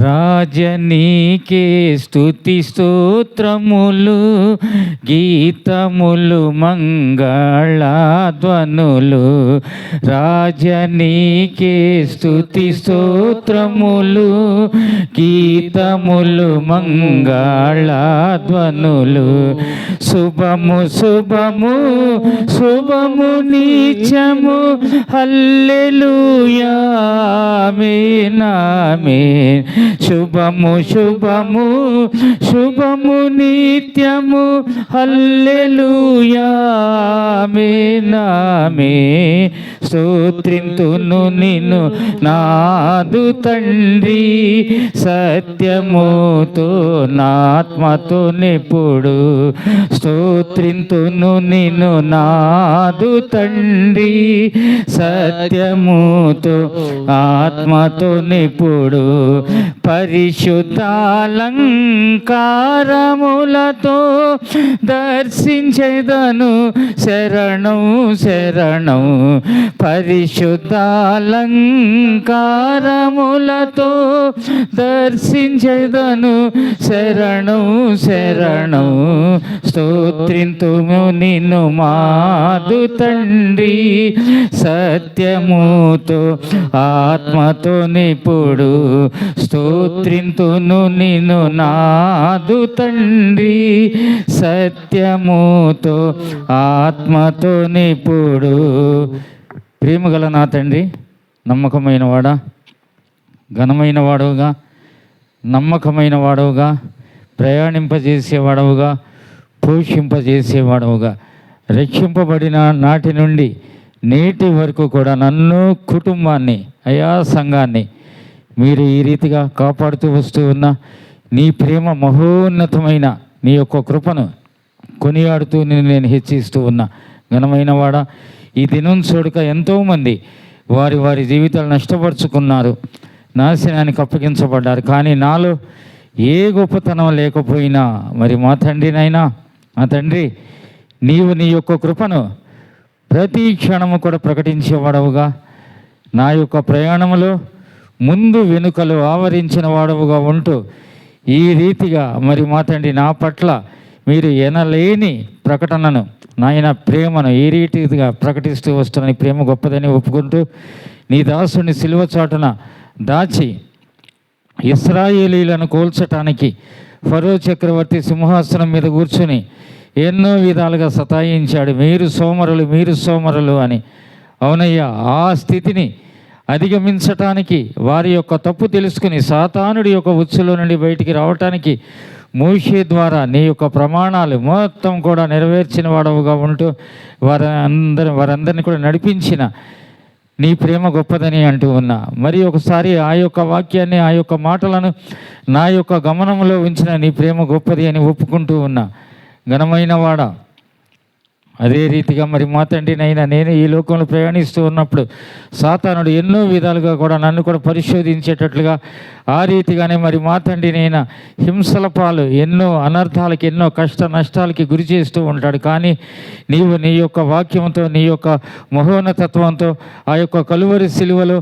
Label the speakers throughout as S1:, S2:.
S1: రాజనీకే స్తుతి స్తోత్రములు, గీతములు మంగళధ్వనులు. రాజనీకే స్తుతి స్తోత్రములు, గీతములు మంగళధ్వనులు. శుభము శుభము శుభము నిత్యము, హల్లెలూయా ఆమేన్ ఆమేన్. శుభము శుభము శుభము నిత్యము, హల్లెలూయా ఆమేన్ ఆమేన్. స్తోత్రింతును నిన్ను నాదు తండ్రి, సత్యముతో నాత్మతో నిపుడు. స్తోత్రింతును నిన్ను నాదు తండ్రి, సత్యముతో ఆత్మతో నిపుడు. పరిశుద్ధాలంకారములతో దర్శించెదను శరణం శరణం. పరిశుద్ధాలంకారములతో దర్శించెదను శరణం శరణం. స్తోత్రింతుము నిన్ను మాదు తండ్రి, సత్యముతో ఆత్మతో నిపుడు. స్తోత్రింతును నిన్ను నాదు తండ్రి, సత్యముతో ఆత్మతో నిపుడు. ప్రేమగల నా తండ్రి, నమ్మకమైన వాడా, ఘనమైన వాడవుగా, నమ్మకమైన వాడవుగా, ప్రయాణింపజేసేవాడవుగా, పోషింపజేసేవాడవుగా, రక్షింపబడిన నాటి నుండి నేటి వరకు కూడా నన్ను, కుటుంబాన్ని, అయా సంఘాన్ని మీరు ఈ రీతిగా కాపాడుతూ వస్తూ ఉన్న నీ ప్రేమ మహోన్నతమైన నీ యొక్క కృపను కొనియాడుతూ నేను హెచ్చిస్తూ ఉన్నా. ఘనమైన వాడా, ఈ దినం చూడక ఎంతోమంది వారి వారి జీవితాలు నష్టపరుచుకున్నారు, నాశనానికి అప్పగించబడ్డారు. కానీ నాలో ఏ గొప్పతనం లేకపోయినా మరి మా తండ్రినైనా, మా తండ్రి నీవు నీ యొక్క కృపను ప్రతి క్షణము కూడా ప్రకటించేవాడవుగా, నా యొక్క ప్రయాణములో ముందు వెనుకలు ఆవరించిన వాడవుగా ఉంటూ ఈ రీతిగా మరి మా తండ్రి నా పట్ల మీరు ఎనలేని ప్రకటనను, నాయన ప్రేమను ఈ రీతిగా ప్రకటిస్తూ వస్తున్న నీ ప్రేమ గొప్పదని ఒప్పుకుంటూ నీ దాసుని సిలువ చాటున దాచి ఇశ్రాయేలీలను కోల్చటానికి ఫరో చక్రవర్తి సింహాసనం మీద కూర్చుని ఎన్నో విధాలుగా సతాయించాడు. మీరు సోమరులు అని. అవునయ్యా, ఆ స్థితిని అధిగమించటానికి, వారి యొక్క తప్పు తెలుసుకుని సాతానుడి యొక్క ఉచ్చులో నుండి బయటికి రావటానికి మోషే ద్వారా నీ యొక్క ప్రమాణాలు మొత్తం కూడా నెరవేర్చిన వాడవుగా ఉంటూ వారందరినీ కూడా నడిపించిన నీ ప్రేమ గొప్పదని అంటూ ఉన్నా. మరి ఒకసారి ఆ యొక్క వాక్యాన్ని, ఆ యొక్క మాటలను నా యొక్క గమనంలో ఉంచిన నీ ప్రేమ గొప్పది అని ఒప్పుకుంటూ ఉన్నా. ఘనమైన వాడా, అదే రీతిగా మరి మా తండ్రినైనా నేను ఈ లోకంలో ప్రయాణిస్తూ ఉన్నప్పుడు సాతానుడు ఎన్నో విధాలుగా కూడా నన్ను కూడా పరిశోధించేటట్లుగా ఆ రీతిగానే మరి మా తండ్రినైనా హింసల పాలు, ఎన్నో అనర్థాలకి, ఎన్నో కష్ట నష్టాలకి గురి చేస్తూ ఉంటాడు. కానీ నీవు నీ యొక్క వాక్యంతో, నీ యొక్క మహోన్నతత్వంతో, ఆ యొక్క కలువరి సిలువలో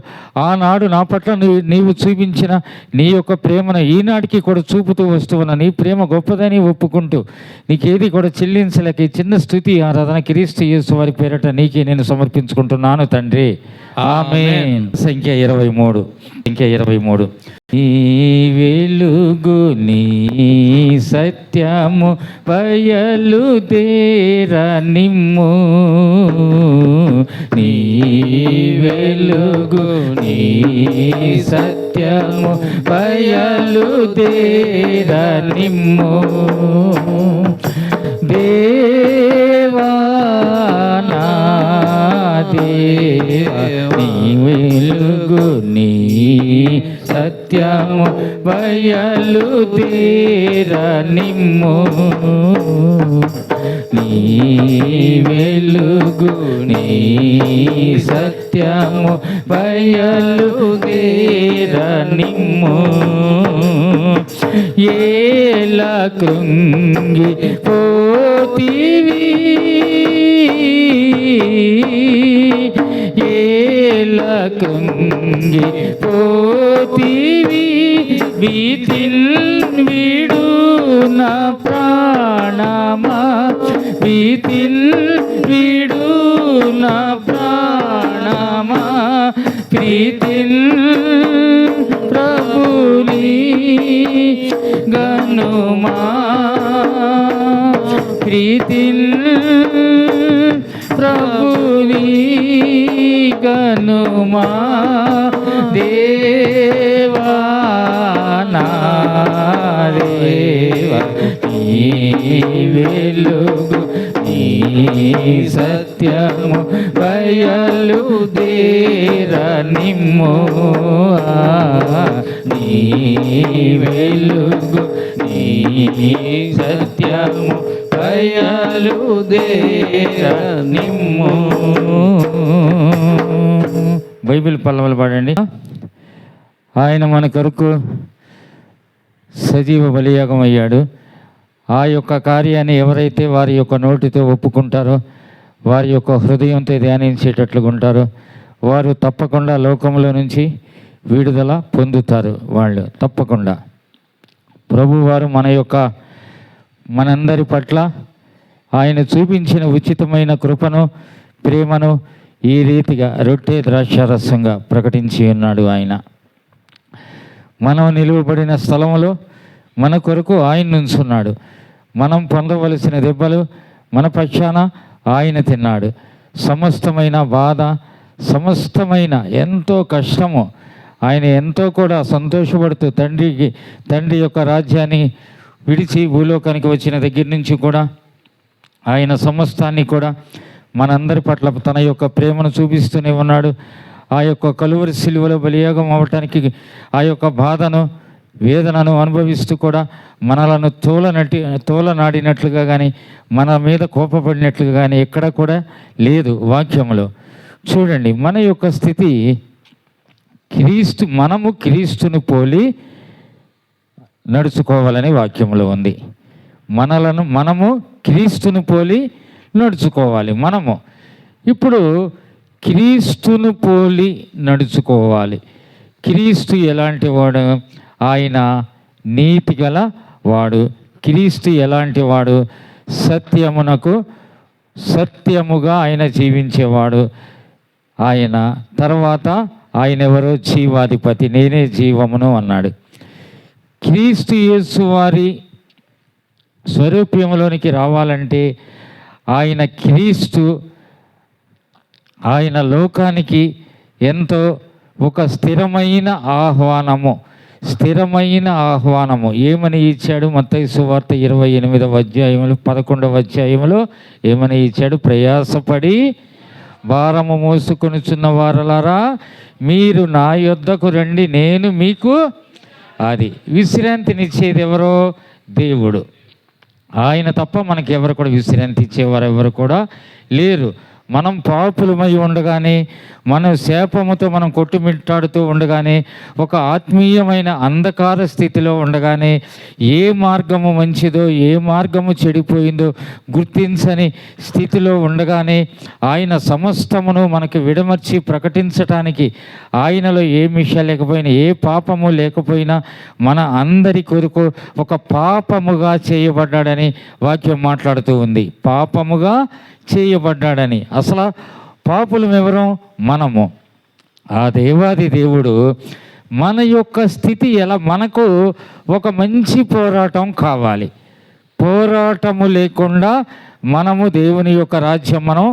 S1: ఆనాడు నా పట్ల నీవు చూపించిన నీ యొక్క ప్రేమను ఈనాటికి కూడా చూపుతూ వస్తూ ఉన్న నీ ప్రేమ గొప్పదని ఒప్పుకుంటూ నీకేది కూడా చెల్లించలేక ఈ చిన్న స్తుతి ఆరాధన క్రీస్తు యేసు వారి పేరట నీకే నేను సమర్పించుకుంటున్నాను తండ్రి. ఆమేన్. సంఖ్య 23. నీ వెలుగు నీ సత్యము బయలుదేర నిమ్ము, నీ వెలుగు నీ సత్యము బయలుదేర నిమ్ము. దేవా నా దేవా, నీ వెలుగు నీ సత్యము బయలుదేర నిమ్ము, నీ వెలుగు నీ సత్యము బయలుదేర నిమ్ము. ఏలా కృంగి పోతివి, ఏలా కృంగి పోతివి, భీతిన్ వీడు నా ప్రాణమా, భీతిన్ వీడు నా ప్రాణమా, ప్రీతిన్ ప్రభుని గనుమా, ప్రీతిన్ ప్రభుని గనుమా, దేవా నా దేవా నీ వెలుగు నీ సత్యము బయలు దేర నిమ్ము, నీ వెలుగు నీ సత్యము బయలు దేర నిమ్ము. బైబిల్ పల్లవులు పాడండి. ఆయన మన కొరకు సజీవ బలియాగం అయ్యాడు. ఆ యొక్క కార్యాన్ని ఎవరైతే వారి యొక్క నోటితో ఒప్పుకుంటారో, వారి యొక్క హృదయంతో ధ్యానించేటట్లుగా ఉంటారో, వారు తప్పకుండా లోకంలో నుంచి విడుదల పొందుతారు. వాళ్ళు తప్పకుండా ప్రభువారు మనందరి పట్ల ఆయన చూపించిన ఉచితమైన కృపను, ప్రేమను ఈ రీతిగా రొట్టె ద్రాక్షారసంగా ప్రకటించి ఉన్నాడు. ఆయన మనం నిలువబడిన స్థలంలో మన కొరకు ఆయన నుంచున్నాడు. మనం పొందవలసిన దెబ్బలు మన పక్షాన ఆయన తిన్నాడు. సమస్తమైన బాధ, సమస్తమైన ఎంతో కష్టము ఆయన ఎంతో కూడా సంతోషపడుతూ తండ్రి యొక్క రాజ్యాన్ని విడిచి భూలోకానికి వచ్చిన దగ్గర నుంచి కూడా ఆయన సమస్తాన్ని కూడా మనందరి పట్ల తన యొక్క ప్రేమను చూపిస్తూనే ఉన్నాడు. ఆ యొక్క కలువరి సిలువలో బలియాగం అవ్వటానికి ఆ యొక్క బాధను, వేదనను అనుభవిస్తూ కూడా మనలను తోలనాడినట్లుగా కానీ, మన మీద కోపపడినట్లుగా కానీ ఎక్కడ కూడా లేదు వాక్యంలో. చూడండి, మన యొక్క స్థితి మనము క్రీస్తును పోలి నడుచుకోవాలని వాక్యంలో ఉంది. మనము క్రీస్తును పోలి నడుచుకోవాలి. మనము ఇప్పుడు క్రీస్తును పోలి నడుచుకోవాలి. క్రీస్తు ఎలాంటి వాడు? ఆయన నీతి గల వాడు. క్రీస్తు ఎలాంటి వాడు? సత్యముగా ఆయన జీవించేవాడు. ఆయన తర్వాత ఆయన ఎవరో? జీవాధిపతి, నేనే జీవమును అన్నాడు. క్రీస్తు యేసు వారి స్వరూప్యంలోనికి రావాలంటే ఆయన లోకానికి ఎంతో ఒక స్థిరమైన ఆహ్వానము ఏమని ఇచ్చాడు? మత్తయి సువార్త 28వ అధ్యాయంలో 11వ అధ్యాయంలో ఏమని ఇచ్చాడు? ప్రయాసపడి భారము మోసుకొనుచున్న వారలారా మీరు నా యొద్దకు రండి, నేను మీకు అది విశ్రాంతినిచ్చేది ఎవరో? దేవుడు. ఆయన తప్ప మనకి ఎవరు కూడా విశ్రాంతి ఇచ్చేవారు ఎవరు కూడా లేరు. మనం పాపులమై ఉండగానే, మన శాపముతో మనం కొట్టుమిట్టాడుతూ ఉండగానే, ఒక ఆత్మీయమైన అంధకార స్థితిలో ఉండగానే, ఏ మార్గము మంచిదో ఏ మార్గము చెడిపోయిందో గుర్తించని స్థితిలో ఉండగానే ఆయన సమస్తమును మనకు విడమర్చి ప్రకటించటానికి, ఆయనలో ఏ మిష లేకపోయినా, ఏ పాపము లేకపోయినా మన అందరి కొరకు ఒక పాపముగా చేయబడ్డాడని వాక్యం మాట్లాడుతూ ఉంది. పాపముగా చేయబడ్డాడని. అసలు పాపులం ఎవరు? మనము. ఆ దేవాది దేవుడు మన యొక్క స్థితి మనకు ఒక మంచి పోరాటం కావాలి. పోరాటము లేకుండా మనము దేవుని యొక్క రాజ్యం మనం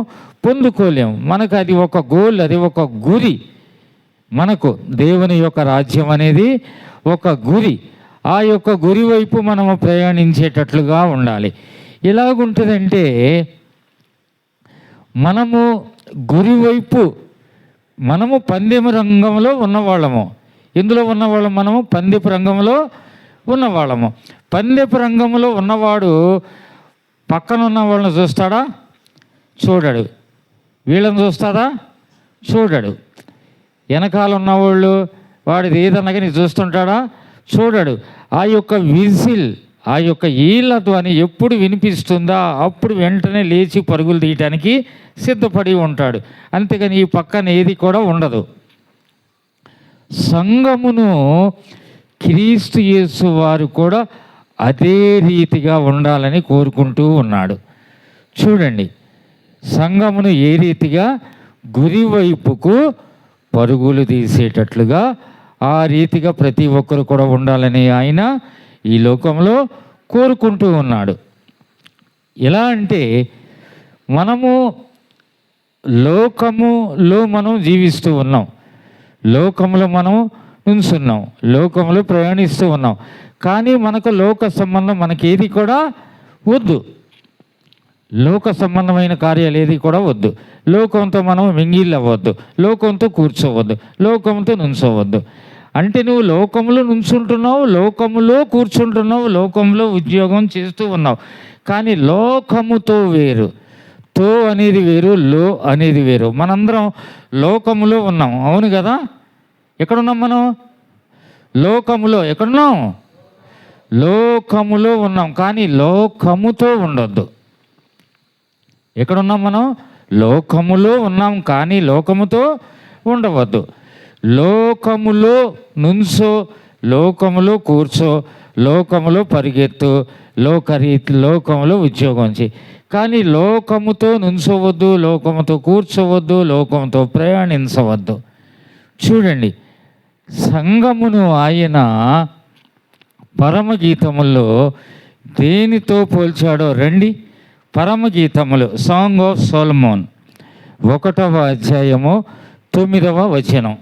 S1: పొందుకోలేము. మనకు అది ఒక గోల్, అది ఒక గురి. మనకు దేవుని యొక్క రాజ్యం అనేది ఒక గురి. ఆ యొక్క గురి వైపు మనము ప్రయాణించేటట్లుగా ఉండాలి. ఎలాగుంటుందంటే, మనము గురివైపు, మనము పందెము రంగంలో ఉన్నవాళ్ళము. ఎందులో ఉన్నవాళ్ళం? మనము పందెపు రంగంలో ఉన్నవాళ్ళము. పందెపు రంగంలో ఉన్నవాడు పక్కన ఉన్న వాళ్ళని చూస్తాడా? చూడడు. వీళ్ళని చూస్తాడా? చూడడు. వెనకాల ఉన్నవాళ్ళు వాడిది ఏదన్నా కానీ చూస్తుంటాడా? చూడడు. ఆ యొక్క విజిల్, ఆ యొక్క ఈల ధ్వని ఎప్పుడు వినిపిస్తుందా అప్పుడు వెంటనే లేచి పరుగులు తీయటానికి సిద్ధపడి ఉంటాడు. అంతేగాని ఈ పక్కన ఏది కూడా ఉండదు. సంఘమును క్రీస్తు యేసు వారు కూడా అదే రీతిగా ఉండాలని కోరుకుంటూ ఉన్నాడు. చూడండి, సంఘమును ఏ రీతిగా గురి వైపుకు పరుగులు తీసేటట్లుగా ఆ రీతిగా ప్రతి ఒక్కరు కూడా ఉండాలని ఆయన ఈ లోకంలో కోరుకుంటూ ఉన్నాడు. ఎలా అంటే మనము లోకములో మనం జీవిస్తూ ఉన్నాం, లోకంలో మనం ఉంచున్నాం, లోకంలో ప్రయాణిస్తూ ఉన్నాం. కానీ మనకు లోక సంబంధం మనకేది కూడా వద్దు, లోక సంబంధమైన కార్యాలు ఏది కూడా వద్దు. లోకంతో మనం మింగిల్ అవ్వద్దు, లోకంతో కూర్చోవద్దు, లోకంతో నుంచోవద్దు. అంటే నువ్వు లోకంలో నుంచుంటున్నావు, లోకంలో కూర్చుంటున్నావు, లోకంలో ఉద్యోగం చేస్తూ ఉన్నావు. కానీ లోకముతో వేరు, తో అనేది వేరు, లో అనేది వేరు. మనందరం లోకములో ఉన్నాం, అవును కదా? ఎక్కడున్నాం మనం? లోకములో. ఎక్కడున్నాం? లోకములో ఉన్నాం, కానీ లోకముతో ఉండొద్దు. ఎక్కడున్నాం మనం? లోకములో ఉన్నాం, కానీ లోకముతో ఉండవద్దు. లోకములో నుంచో, లోకములో కూర్చో, లోకములో పరిగెత్తు, లోకములో ఉద్యోగం చేయి. కానీ లోకముతో నుంచోవద్దు, లోకముతో కూర్చోవద్దు, లోకంతో ప్రయాణించవద్దు. చూడండి, సంఘమును ఆయన పరమగీతముల్లో దేనితో పోల్చాడో రండి. పరమగీతములు, సాంగ్ ఆఫ్ సోలమోన్ 1వ అధ్యాయము 9వ వచనం.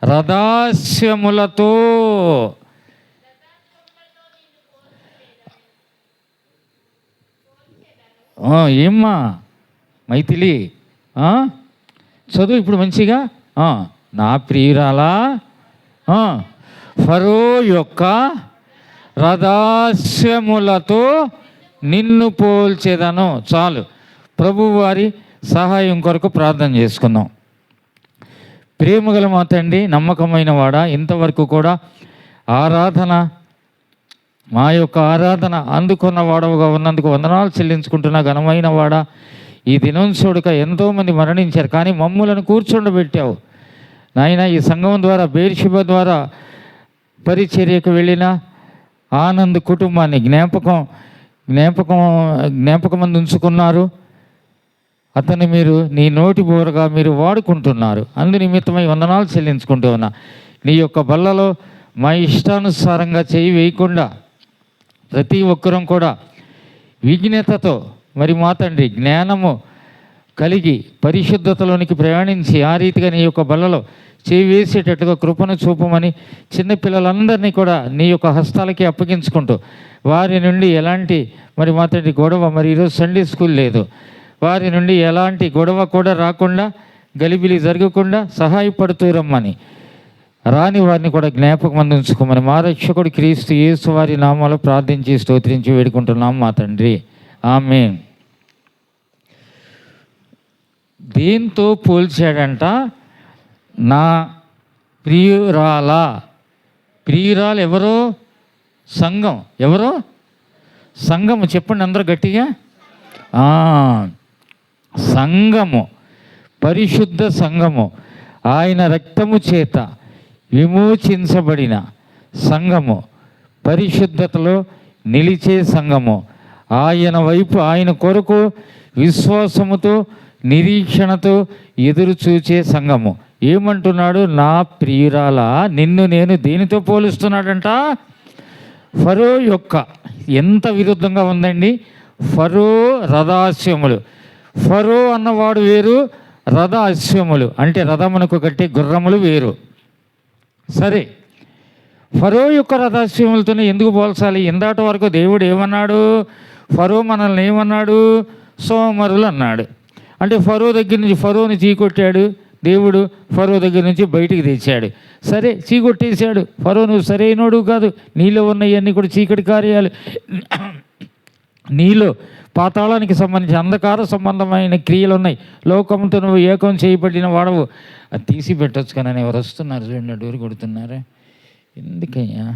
S1: రథాస్యములతో ఏమ్మా మైథిలి చదువు ఇప్పుడు మంచిగా. నా ప్రియురాలా, ఫరో యొక్క రథాస్యములతో నిన్ను పోల్చేదను. చాలు, ప్రభువారి సహాయం కొరకు ప్రార్థన చేసుకుందాం. ప్రేమగల మా తండ్రి, నమ్మకమైన వాడా, ఇంతవరకు కూడా ఆరాధన, మా యొక్క ఆరాధన అందుకున్న వాడవుగా ఉన్నందుకు వందనాలు చెల్లించుకుంటున్నా. ఘనమైన వాడా, ఈ దినం చూడక ఎంతోమంది మరణించారు, కానీ మమ్ములను కూర్చుండబెట్టావు నాయన. ఈ సంఘం ద్వారా, బేర్షిబ ద్వారా పరిచర్యకు వెళ్ళిన ఆనంద్ కుటుంబాన్ని జ్ఞాపకమందు ఉంచుకున్నారు. అతన్ని మీరు నీ నోటి బోరగా మీరు వాడుకుంటున్నారు. అందు నిమిత్తమై వందనాలు చెల్లించుకుంటూ ఉన్నా. నీ యొక్క బల్లలో మా ఇష్టానుసారంగా చేయి వేయకుండా ప్రతి ఒక్కరం కూడా విజ్ఞతతో, మరి మా తండ్రి జ్ఞానము కలిగి పరిశుద్ధతలోనికి ప్రయాణించి ఆ రీతిగా నీ యొక్క బల్లలో చేయి వేసేటట్టుగా కృపను చూపమని చిన్నపిల్లలందరినీ కూడా నీ యొక్క హస్తాలకి అప్పగించుకుంటూ, వారి నుండి ఎలాంటి మరి మా తండ్రి గొడవ, మరి ఈరోజు సండే స్కూల్ లేదు, వారి నుండి ఎలాంటి గొడవ కూడా రాకుండా, గలిబిలి జరగకుండా సహాయపడుతూ రమ్మని, రాని వారిని కూడా జ్ఞాపకం అందించుకోమని మా రక్షకుడు క్రీస్తు యేసు వారి నామాలు ప్రార్థించి స్తోత్రించి వేడుకుంటున్నాం మా తండ్రి, ఆమేన్. దేంతో పోల్చాడంట? నా ప్రియురాలు ఎవరో? సంఘం. ఎవరో? సంఘము. చెప్పండి అందరూ గట్టిగా. సంఘము, పరిశుద్ధ సంఘము, ఆయన రక్తము చేత విమోచించబడిన సంఘము, పరిశుద్ధతలో నిలిచే సంఘము, ఆయన వైపు, ఆయన కొరకు విశ్వాసముతో నిరీక్షణతో ఎదురు చూచే సంఘము. ఏమంటున్నాడు? నా ప్రియురాల, నిన్ను నేను దేనితో పోలుస్తున్నాడంట? ఫరో యొక్క. ఎంత విరుద్ధంగా ఉందండి! ఫరో రథాస్యములు. ఫరో అన్నవాడు వేరు, రథాస్యములు అంటే రథమునకు కట్టే గుర్రములు వేరు. సరే, ఫరో యొక్క రథాస్యములతోనే ఎందుకు పోల్చాలి? ఇందాటి వరకు దేవుడు ఏమన్నాడు? ఫరో మనల్ని ఏమన్నాడు? సోమరులు అన్నాడు. అంటే ఫరో దగ్గర నుంచి, ఫరోని చీకొట్టాడు దేవుడు, ఫరో దగ్గర నుంచి బయటికి తెచ్చాడు. సరే, చీకొట్టేశాడు. ఫరో నువ్వు సరైనోడు కాదు, నీలో ఉన్నవన్నీ కూడా చీకటి కార్యాలు, నీలో పాతాళానికి సంబంధించి అంధకార సంబంధమైన క్రియలు ఉన్నాయి, లోకంతో నువ్వు ఏకం చేయబడిన వాడవు. అది తీసి పెట్టచ్చు. కానీ ఎవరు వస్తున్నారు చూడండి, డోరు కొడుతున్నారా? ఎందుకయ్యా?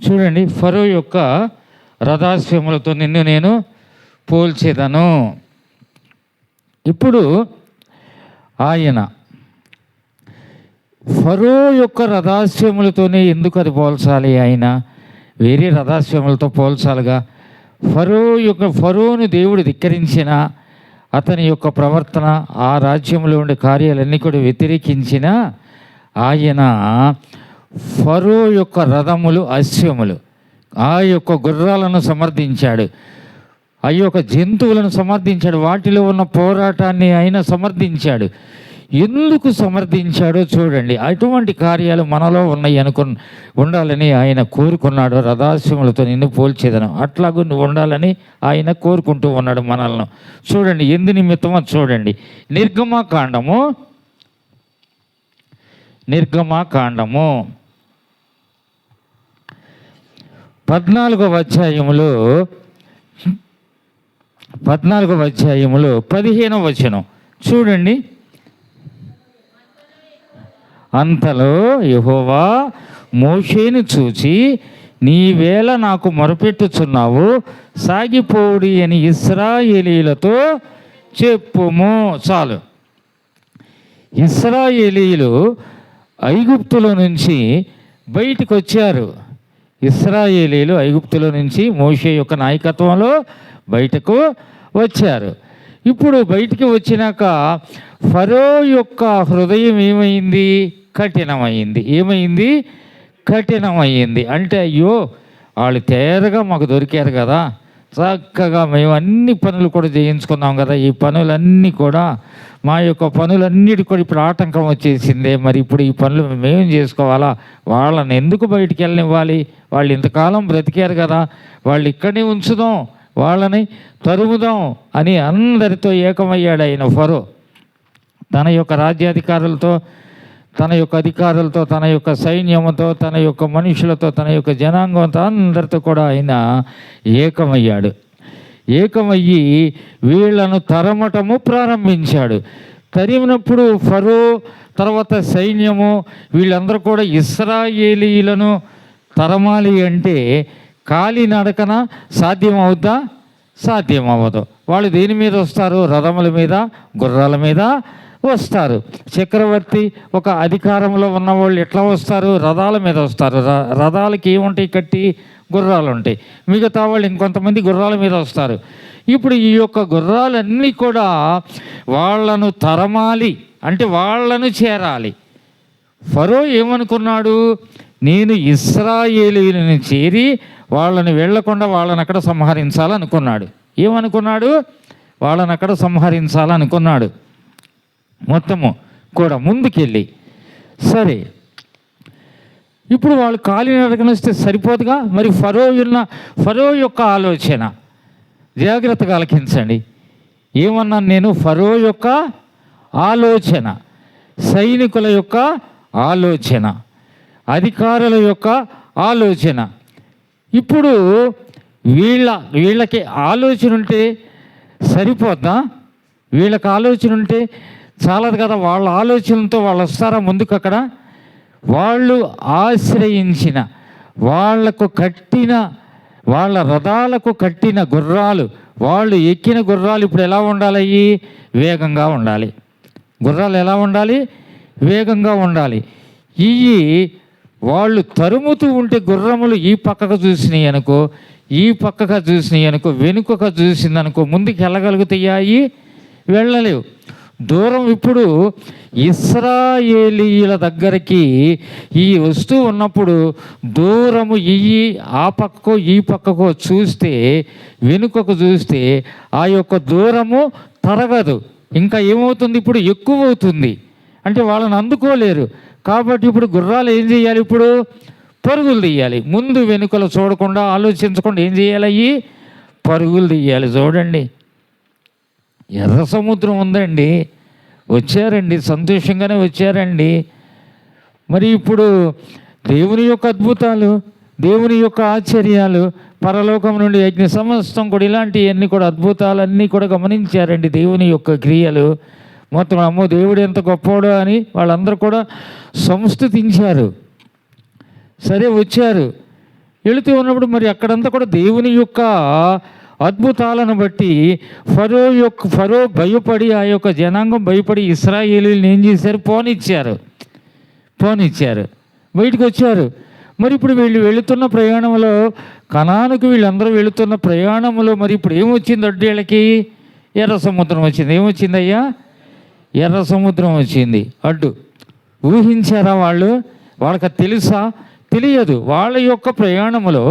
S1: చూడండి, ఫరో యొక్క రథాశ్వములతో నిన్ను నేను పోల్చేదను. ఇప్పుడు ఆయన ఫరో యొక్క రథాశ్వములతోనే ఎందుకు అది పోల్చాలి? ఆయన వేరే రథాశ్వములతో పోల్చాలిగా. ఫరోను దేవుడు ధిక్కరించిన, అతని యొక్క ప్రవర్తన, ఆ రాజ్యంలో ఉండే కార్యాలన్నీ కూడా వ్యతిరేకించిన ఆయన ఫరో యొక్క రథములు, అశ్వములు, ఆ యొక్క గుర్రాలను సమర్థించాడు, ఆ యొక్క జంతువులను సమర్థించాడు, వాటిలో ఉన్న పోరాటాన్ని ఆయన సమర్థించాడు. ఎందుకు సమర్థించాడో చూడండి. అటువంటి కార్యాలు మనలో ఉన్నాయి ఉండాలని ఆయన కోరుకున్నాడు. రథాశ్వములతో నిన్ను పోల్చేదను, అట్లాగూ నువ్వు ఉండాలని ఆయన కోరుకుంటూ ఉన్నాడు మనల్ని. చూడండి ఎందు నిమిత్తమో చూడండి. నిర్గమాకాండము 14వ అధ్యాయములో 15వ వచనం చూడండి. అంతలో యెహోవా మోషేను చూచి, నీవేళ నాకు మొరపెట్టుచున్నావు, సాగిపోడి అని ఇశ్రాయేలీయులతో చెప్పుము. చాలు. ఇశ్రాయేలీయులు ఐగుప్తులో నుంచి బయటకు వచ్చారు. ఇశ్రాయేలీయులు ఐగుప్తులో నుంచి మోషే యొక్క నాయకత్వంలో బయటకు వచ్చారు. ఇప్పుడు బయటికి వచ్చినాక ఫరో యొక్క హృదయం ఏమైంది? కఠినమైంది. ఏమైంది? కఠినమైంది. అంటే అయ్యో, వాళ్ళు తేరగా మాకు దొరికారు కదా, చక్కగా మేము అన్ని పనులు కూడా చేయించుకున్నాం కదా, ఈ పనులన్నీ కూడా మా యొక్క పనులన్నిటి కూడా ఇప్పుడు ఆటంకం వచ్చేసిందే, మరి ఇప్పుడు ఈ పనులు మేము చేసుకోవాలా? వాళ్ళని ఎందుకు బయటికి వెళ్ళనివ్వాలి? వాళ్ళు ఇంతకాలం బ్రతికారు కదా, వాళ్ళు ఇక్కడనే ఉంచుదాం, వాళ్ళని తరుముదాం అని అందరితో ఏకమయ్యాడు ఆయన ఫరో. తన యొక్క రాజ్యాధికారులతో, తన యొక్క అధికారులతో, తన యొక్క సైన్యంతో, తన యొక్క మనుషులతో, తన యొక్క జనాంగంతో అందరితో కూడా ఆయన ఏకమయ్యాడు. ఏకమయ్యి వీళ్లను తరమటము ప్రారంభించాడు. తరిమినప్పుడు ఫరో తర్వాత సైన్యము వీళ్ళందరూ కూడా ఇశ్రాయేలీయులను తరమాలి అంటే కాలినడకన సాధ్యమవుద్దా? సాధ్యమవ్వదు. వాళ్ళు దేని మీద వస్తారు? రథముల మీద, గుర్రాల మీద వస్తారు. చక్రవర్తి ఒక అధికారంలో ఉన్న వాళ్ళు ఎట్లా వస్తారు? రథాల మీద వస్తారు. రథాలకి ఏముంటాయి? కట్టి గుర్రాలు ఉంటాయి. మిగతా వాళ్ళు ఇంకొంతమంది గుర్రాల మీద వస్తారు. ఇప్పుడు ఈ యొక్క గుర్రాలన్నీ కూడా వాళ్ళను తరమాలి అంటే వాళ్ళను చేరాలి. ఫరో ఏమనుకున్నాడు? నేను ఇశ్రాయేలీయులను చేరి వాళ్ళని వెళ్లకుండా వాళ్ళని అక్కడ సంహరించాలనుకున్నాడు. ఏమనుకున్నాడు? వాళ్ళని అక్కడ సంహరించాలనుకున్నాడు. మొత్తము కూడా ముందుకెళ్ళి, సరే ఇప్పుడు వాళ్ళు కాలినడకన వస్తే సరిపోదుగా. మరి ఫరో యొక్క ఆలోచన జాగ్రత్తగా ఆలకించండి. ఏమన్నాను నేను? ఫరో యొక్క ఆలోచన, సైనికుల యొక్క ఆలోచన, అధికారుల యొక్క ఆలోచన. ఇప్పుడు వీళ్ళకి ఆలోచన ఉంటే సరిపోద్దా? వీళ్ళకి ఆలోచన ఉంటే చాలదు కదా. వాళ్ళ ఆలోచనలతో వాళ్ళు వస్తారా ముందుకు? అక్కడ వాళ్ళు ఆశ్రయించిన, వాళ్లకు కట్టిన, వాళ్ళ రథాలకు కట్టిన గుర్రాలు, వాళ్ళు ఎక్కిన గుర్రాలు ఇప్పుడు ఎలా ఉండాలి? వేగంగా ఉండాలి. గుర్రాలు ఎలా ఉండాలి? వేగంగా ఉండాలి. ఇవి వాళ్ళు తరుముతూ ఉంటే గుర్రములు ఈ పక్కకు చూసినాయి అనుకో, ఈ పక్కగా చూసినాయి అనుకో, వెనుకగా చూసిందనుకో, ముందుకు వెళ్ళగలుగుతాయి? వెళ్ళలేవు. దూరం ఇప్పుడు ఇశ్రాయేలీయుల దగ్గరికి ఈ వస్తూ ఉన్నప్పుడు దూరము ఆ పక్కకో ఈ పక్కకో చూస్తే, వెనుకకు చూస్తే ఆ యొక్క దూరము తరగదు. ఇంకా ఏమవుతుంది? ఇప్పుడు ఎక్కువ అవుతుంది. అంటే వాళ్ళని అందుకోలేరు. కాబట్టి ఇప్పుడు గుర్రాలు ఏం చేయాలి? ఇప్పుడు పరుగులు తీయాలి. ముందు వెనుకలు చూడకుండా, ఆలోచించకుండా ఏం చేయాలి? పరుగులు తీయాలి. చూడండి, ఎర్ర సముద్రం ఉందండి, వచ్చారండి, సంతోషంగానే వచ్చారండి. మరి ఇప్పుడు దేవుని యొక్క అద్భుతాలు, దేవుని యొక్క ఆశ్చర్యాలు, పరలోకం నుండి యజ్ఞ సమస్తం కూడా ఇలాంటివన్నీ కూడా అద్భుతాలన్నీ కూడా గమనించారండి. దేవుని యొక్క క్రియలు మొత్తం, అమ్మో దేవుడు ఎంత గొప్పవాడో అని వాళ్ళందరూ కూడా సంస్తుతించారు. సరే వచ్చారు. వెళుతూ ఉన్నప్పుడు మరి అక్కడంతా కూడా దేవుని యొక్క అద్భుతాలను బట్టి ఫరో భయపడి, ఆ యొక్క జనాంగం భయపడి ఇశ్రాయేలీయులను ఏం చేశారు? పోనిచ్చారు, బయటకు వచ్చారు. మరి ఇప్పుడు వీళ్ళు వెళుతున్న ప్రయాణంలో, కనానుకు వీళ్ళందరూ వెళుతున్న ప్రయాణంలో మరి ఇప్పుడు ఏమొచ్చింది? అడ్డేళ్ళకి ఎర్ర సముద్రం వచ్చింది. ఏమొచ్చిందయ్యా? ఎర్ర సముద్రం వచ్చింది అడ్డు. ఊహించారా వాళ్ళు? వాళ్ళకి తెలుసా? తెలియదు. వాళ్ళ యొక్క ప్రయాణంలో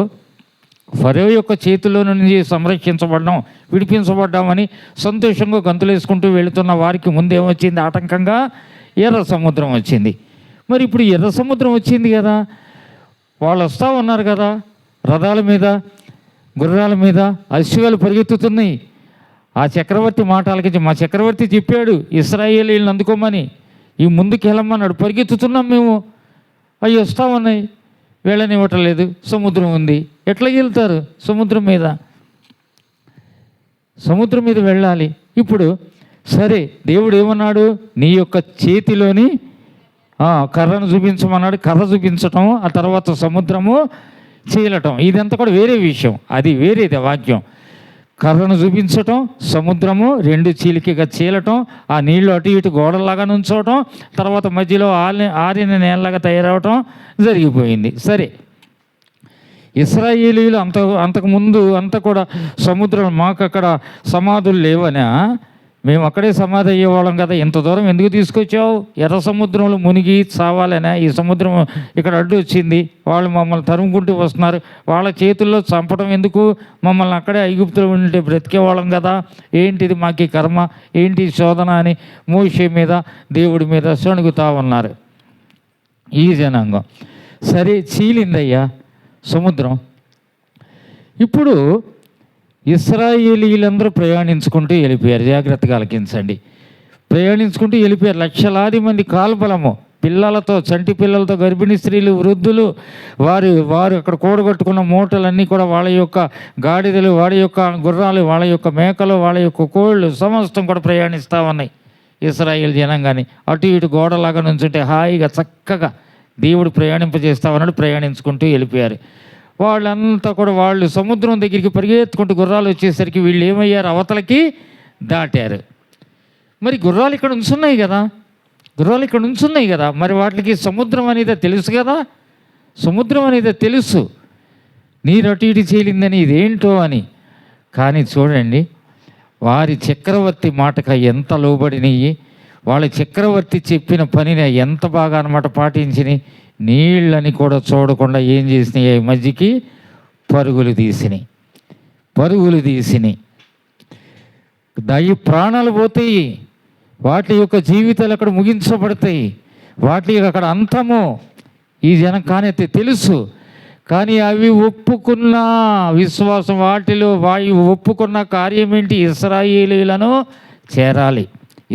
S1: ఫరో యొక్క చేతిలో నుంచి విడిపించబడ్డామని సంతోషంగా గంతులేసుకుంటూ వెళుతున్న వారికి ముందేమొచ్చింది? ఆటంకంగా ఎర్ర సముద్రం వచ్చింది. మరి ఇప్పుడు ఎర్ర సముద్రం వచ్చింది కదా, వాళ్ళు వస్తూ ఉన్నారు కదా, రథాల మీద, గుర్రాల మీద, అశ్వాలు పరిగెత్తుతున్నాయి. ఆ చక్రవర్తి మాట ఆలకించి, మా చక్రవర్తి చెప్పాడు ఇశ్రాయేలీయులను అందుకోమని, ఈ ముందుకు వెళ్ళమన్నాడు. పరిగెత్తుతున్నాం మేము, అవి వస్తూ ఉన్నాయి, వెళ్ళనివ్వటం లేదు. సముద్రం ఉంది, ఎట్లా వెళ్తారు? సముద్రం మీద వెళ్ళాలి. ఇప్పుడు సరే, దేవుడు ఏమన్నాడు? నీ యొక్క చేతిలోని కర్రను చూపించమన్నాడు. కర్ర చూపించటం, ఆ తర్వాత సముద్రము చీలటం, ఇదంతా కూడా వేరే విషయం, అది వేరేది వాక్యం. కర్రను చూపించటం, సముద్రము రెండు చీలికగా చీలటం, ఆ నీళ్లు అటు ఇటు గోడల్లాగా నుంచోవటం, తర్వాత మధ్యలో ఆరిన నేలలాగా తయారవటం జరిగిపోయింది. సరే, ఇశ్రాయేలీయులు అంతకుముందు అంతా కూడా సముద్రం, మాకు అక్కడ సమాధులు లేవనా, మేము అక్కడే సమాధి అయ్యేవాళ్ళం కదా, ఇంత దూరం ఎందుకు తీసుకొచ్చావు? ఎర్ర సముద్రంలో మునిగి చావాలనా? ఈ సముద్రం ఇక్కడ అడ్డు వచ్చింది, వాళ్ళు మమ్మల్ని తరుముకుంటూ వస్తున్నారు, వాళ్ళ చేతుల్లో చంపడం ఎందుకు? మమ్మల్ని అక్కడే ఐగుప్తులో ఉంటే బ్రతికేవాళ్ళం కదా, ఏంటిది మాకు కర్మ, ఏంటి శోధన అని మోషే మీద, దేవుడి మీద సణుగుతా ఉన్నారు ఈ జనాంగం. సరే, చీలిందయ్యా సముద్రం. ఇప్పుడు ఇశ్రాయేలీయులందరూ ప్రయాణించుకుంటూ వెళ్ళిపోయారు. జాగ్రత్తగా ఆలకించండి. ప్రయాణించుకుంటూ వెళ్ళిపోయారు. లక్షలాది మంది కాల్బలము, పిల్లలతో, చంటి పిల్లలతో, గర్భిణీ స్త్రీలు, వృద్ధులు, వారు అక్కడ కూడగట్టుకున్న మూటలన్నీ కూడా, వాళ్ళ యొక్క గాడిదలు, వాళ్ళ యొక్క గుర్రాలు, వాళ్ళ యొక్క మేకలు, వాళ్ళ యొక్క కోళ్ళు సమస్తం కూడా ప్రయాణిస్తూ ఉన్నాయి. ఇశ్రాయేల్ జనంగాని అటు ఇటు గోడలాగా నుంచుంటే హాయిగా చక్కగా దేవుడు ప్రయాణింపజేస్తా ఉన్నాడు. ప్రయాణించుకుంటూ వెళ్ళిపోయారు. వాళ్ళంతా కూడా వాళ్ళు సముద్రం దగ్గరికి పరిగెత్తుకుంటూ గుర్రాలు వచ్చేసరికి వీళ్ళు ఏమయ్యారు? అవతలకి దాటారు. మరి గుర్రాలు ఇక్కడ ఉంచున్నాయి కదా, మరి వాటికి సముద్రం అనేది తెలుసు కదా, సముద్రం అనేది తెలుసు, నీరు అటు ఇటు చీలిందని, ఇదేంటో అని. కానీ చూడండి, వారి చక్రవర్తి మాటకు ఎంత లోబడినవి, వాళ్ళ చక్రవర్తి చెప్పిన పనిని ఎంత బాగా అన్నమాట పాటించినాయి. నీళ్ళని కూడా చూడకుండా ఏం చేసినాయి? మధ్యకి పరుగులు తీసినాయి. ప్రాణాలు పోతాయి, వాటి యొక్క జీవితాలు అక్కడ ముగించబడతాయి, వాటి అక్కడ అంతము ఈ జనం కానీ తెలుసు. కానీ అవి ఒప్పుకున్న విశ్వాసం, వాటిలో ఒప్పుకున్న కార్యం ఏంటి? ఇశ్రాయేలీయులను చేరాలి,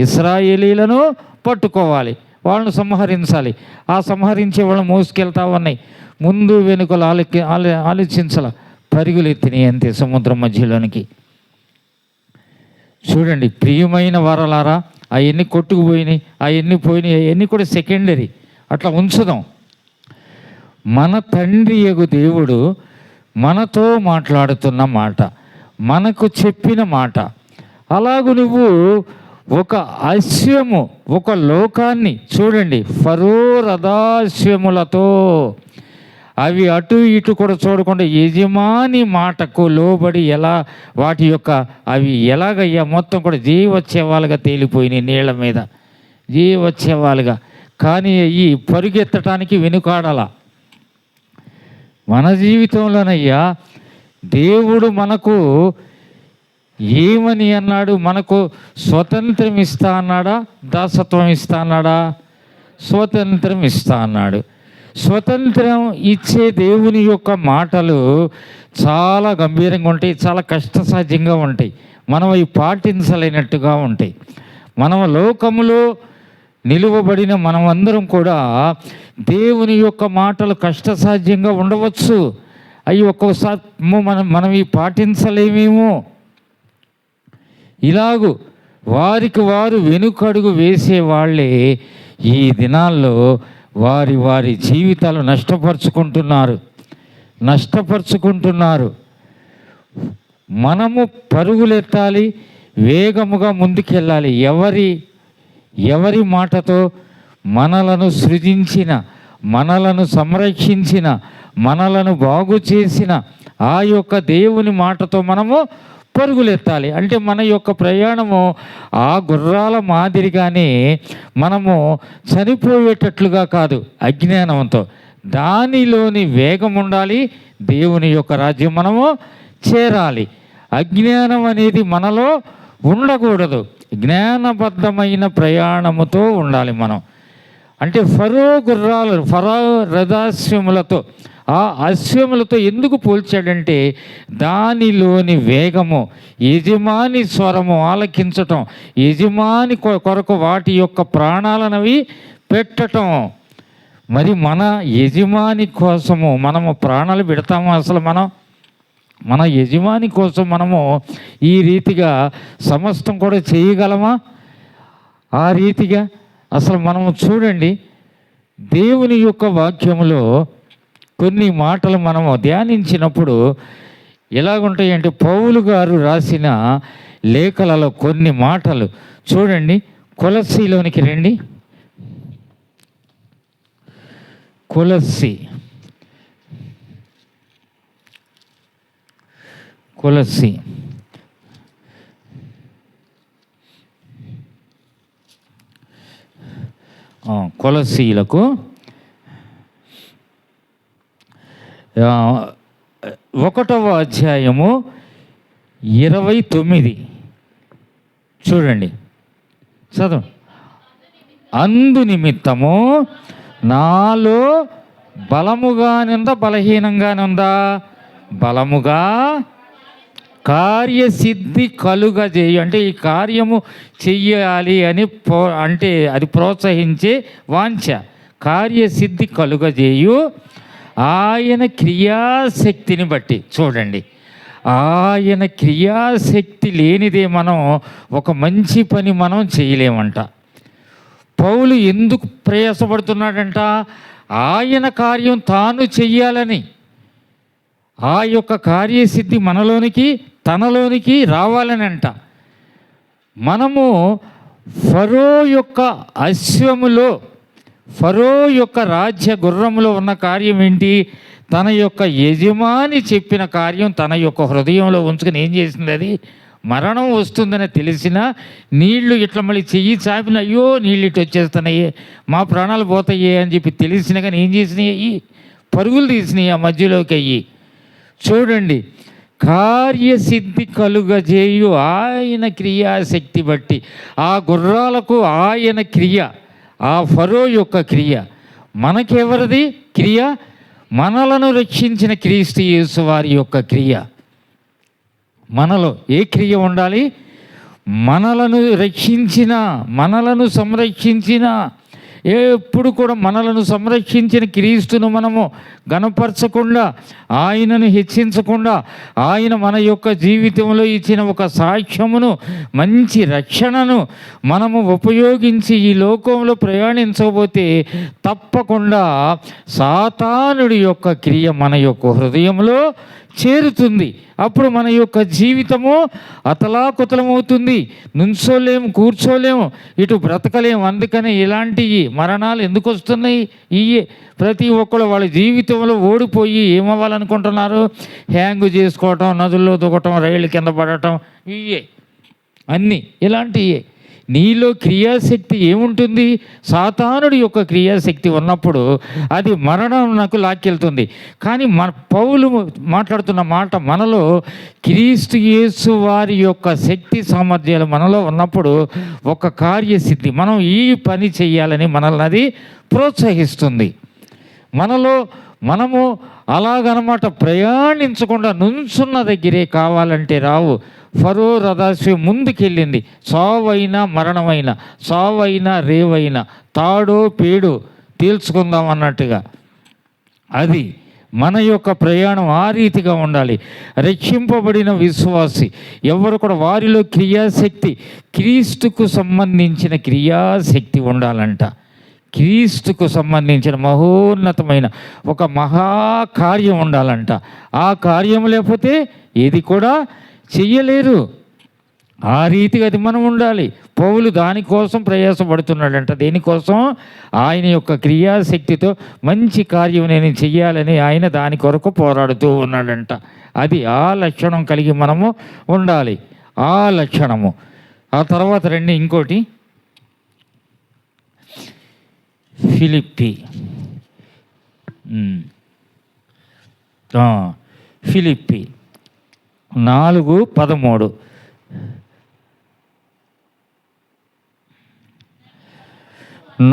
S1: ఇశ్రాయేలీయులను పట్టుకోవాలి, వాళ్ళను సంహరించాలి. ఆ సంహరించే వాళ్ళని మోసుకెళ్తా ఉన్నాయి. ముందు వెనుకలు ఆలోచించాల, పరుగులెత్తినాయి అంతే సముద్రం మధ్యలోనికి. చూడండి ప్రియమైన వారలారా, అవన్నీ కొట్టుకుపోయినాయి, అవన్నీ కూడా సెకండరీ, అట్లా ఉంచుదాం. మన తండ్రి యగు దేవుడు మనతో మాట్లాడుతున్న మాట, మనకు చెప్పిన మాట. అలాగూ నువ్వు ఒక అశ్వము, ఒక లోకాన్ని చూడండి, ఫరో రథాశ్వములతో, అవి అటు ఇటు కూడా చూడకుండా యజమాని మాటకు లోబడి వాటి యొక్క అవి ఎలాగయ్యా మొత్తం కూడా జీవోత్సవాలుగా తేలిపోయినాయి నీళ్ల మీద, జీవోత్సవాలుగా. కానీ ఈ పరుగెత్తటానికి వెనుకాడాల. మన జీవితంలోనయ్యా దేవుడు మనకు ఏమని అన్నాడు? మనకు స్వతంత్రం ఇస్తా అన్నాడా? దాసత్వం ఇస్తా అన్నాడా? స్వతంత్రం ఇస్తా అన్నాడు. స్వతంత్రం ఇచ్చే దేవుని యొక్క మాటలు చాలా గంభీరంగా ఉంటాయి, చాలా కష్టసాధ్యంగా ఉంటాయి, మనం అవి పాటించలేనట్టుగా ఉంటాయి. మనం లోకములో నిలువబడిన మనమందరం కూడా దేవుని యొక్క మాటలు కష్టసాధ్యంగా ఉండవచ్చు, అవి ఒక్కోసారి మనం ఇవి పాటించలేమేమో. ఇలాగూ వారికి వారు వెనుకడుగు వేసే వాళ్ళే ఈ దినాల్లో వారి జీవితాలు నష్టపరుచుకుంటున్నారు. మనము పరుగులెత్తాలి, వేగముగా ముందుకెళ్ళాలి. ఎవరి మాటతో? మనలను సృజించిన, మనలను సంరక్షించిన, మనలను బాగు చేసిన ఆ యొక్క దేవుని మాటతో మనము పరుగులెత్తాలి. అంటే మన యొక్క ప్రయాణము ఆ గుర్రాల మాదిరిగానే మనము చనిపోయేటట్లుగా కాదు, అజ్ఞానంతో. దానిలోని వేగం ఉండాలి, దేవుని యొక్క రాజ్యం మనము చేరాలి. అజ్ఞానం అనేది మనలో ఉండకూడదు, జ్ఞానబద్ధమైన ప్రయాణముతో ఉండాలి మనం. అంటే ఫరో రథాశ్వములతో, ఆ అశ్వములతో ఎందుకు పోల్చాడంటే దానిలోని వేగము, యజమాని స్వరము ఆలకించటం, యజమాని కొరకు వాటి యొక్క ప్రాణాలనవి పెట్టటం. మరి మన యజమాని కోసము మనము ప్రాణాలు పెడతాము? అసలు మన యజమాని కోసం మనము ఈ రీతిగా సమస్తం కూడా చేయగలమా? ఆ రీతిగా అసలు మనము చూడండి, దేవుని యొక్క వాక్యములో కొన్ని మాటలు మనము ధ్యానించినప్పుడు ఎలాగుంటాయంటే, పౌలు గారు రాసిన లేఖలలో కొన్ని మాటలు చూడండి. కొలస్సీలోనికి రండి. కొలస్సీ కొలస్సీలకు 1వ అధ్యాయము 29 చూడండి, చదువు. అందు నిమిత్తము నాలో బలముగానుందా బలహీనంగానుందా? బలముగా కార్యసిద్ధి కలుగజేయు. అంటే ఈ కార్యము చెయ్యాలి అని అంటే అది ప్రోత్సహించే వాంఛ. కార్యసిద్ధి కలుగజేయు ఆయన క్రియాశక్తిని బట్టి. చూడండి, ఆయన క్రియాశక్తి లేనిదే మనం ఒక మంచి పని మనం చేయలేమంట. పౌలు ఎందుకు ప్రయాసపడుతున్నాడంట? ఆయన కార్యం తాను చెయ్యాలని. ఆ యొక్క కార్యసిద్ధి మనలోనికి, తనలోనికి రావాలని అంట. మనము ఫరో యొక్క అశ్వములో, ఫరో యొక్క రాజ్య గుర్రములో ఉన్న కార్యం ఏంటి? తన యొక్క యజమాని చెప్పిన కార్యం తన యొక్క హృదయంలో ఉంచుకొని ఏం చేసింది? అది మరణం వస్తుందని తెలిసిన, నీళ్లు ఇట్లా మళ్ళీ చెయ్యి చాపిన, అయ్యో నీళ్ళు ఇటు వచ్చేస్తున్నాయి, మా ప్రాణాలు పోతాయి అని చెప్పి తెలిసిన కానీ ఏం చేసినాయి? పరుగులు తీసినాయి ఆ మధ్యలోకి అయ్యి. చూడండి, కార్యసిద్ధి కలుగజేయు ఆయన క్రియాశక్తి బట్టి. ఆ గుర్రాలకు ఆయన క్రియ, ఆ ఫరో యొక్క క్రియ. మనకెవరిది క్రియ? మనలను రక్షించిన క్రీస్తు యేసు వారి యొక్క క్రియ. మనలో ఏ క్రియ ఉండాలి? మనలను రక్షించిన, మనలను సంరక్షించిన, ఎప్పుడు కూడా మనలను సంరక్షించిన క్రీస్తును మనము గణపరచకుండా, ఆయనను హెచ్చించకుండా, ఆయన మన యొక్క జీవితంలో ఇచ్చిన ఒక సాక్ష్యమును, మంచి రక్షణను మనము ఉపయోగించి ఈ లోకంలో ప్రయాణించకపోతే తప్పకుండా సాతానుడి యొక్క క్రియ మన యొక్క హృదయంలో చేరుతుంది. అప్పుడు మన యొక్క జీవితము అతలాకుతలమవుతుంది. నుంచోలేము, కూర్చోలేము, ఇటు బ్రతకలేము. అందుకని ఇలాంటి మరణాలు ఎందుకు వస్తున్నాయి? ఇయే ప్రతి ఒక్కరు వాళ్ళ జీవితంలో ఓడిపోయి ఏమవ్వాలనుకుంటున్నారు? హ్యాంగ్ చేసుకోవటం, నదుల్లో దూకటం, రైళ్ళు కింద పడటం, ఇయే అన్నీ ఇలాంటివే. నీలో క్రియాశక్తి ఏముంటుంది? సాతానుడి యొక్క క్రియాశక్తి ఉన్నప్పుడు అది మరణంకు లాక్కెళ్తుంది. కానీ పౌలు మాట్లాడుతున్న మాట, మనలో క్రీస్తు యేసు వారి యొక్క శక్తి సామర్థ్యాలు మనలో ఉన్నప్పుడు ఒక కార్యసిద్ధి, మనం ఈ పని చేయాలని మనల్ని అది ప్రోత్సహిస్తుంది. మనము అలాగనమాట ప్రయాణించకుండా నుంచున్న దగ్గరే కావాలంటే రావు. ఫరో రథాశ్వం ముందుకెళ్ళింది. సావైనా మరణమైనా, సావైనా రేవైనా, తాడో పేడో తేల్చుకుందాం అన్నట్టుగా. అది మన యొక్క ప్రయాణం ఆ రీతిగా ఉండాలి. రక్షింపబడిన విశ్వాసి ఎవరు కూడా వారిలో క్రియాశక్తి, క్రీస్తుకు సంబంధించిన క్రియాశక్తి ఉండాలంట. క్రీస్తుకు సంబంధించిన మహోన్నతమైన ఒక మహాకార్యం ఉండాలంట. ఆ కార్యం లేకపోతే ఏది కూడా చెయ్యలేరు. ఆ రీతిగా అది మనం ఉండాలి. పౌలు దానికోసం ప్రయాసపడుతున్నాడంట. దేనికోసం? ఆయన యొక్క క్రియాశక్తితో మంచి కార్యం నేను చెయ్యాలని ఆయన దాని కొరకు పోరాడుతూ ఉన్నాడంట. అది ఆ లక్షణం కలిగి మనము ఉండాలి. ఆ లక్షణము. ఆ తర్వాత రండి ఇంకోటి, ఫిలిప్పి ఫిలిప్పి 4:13.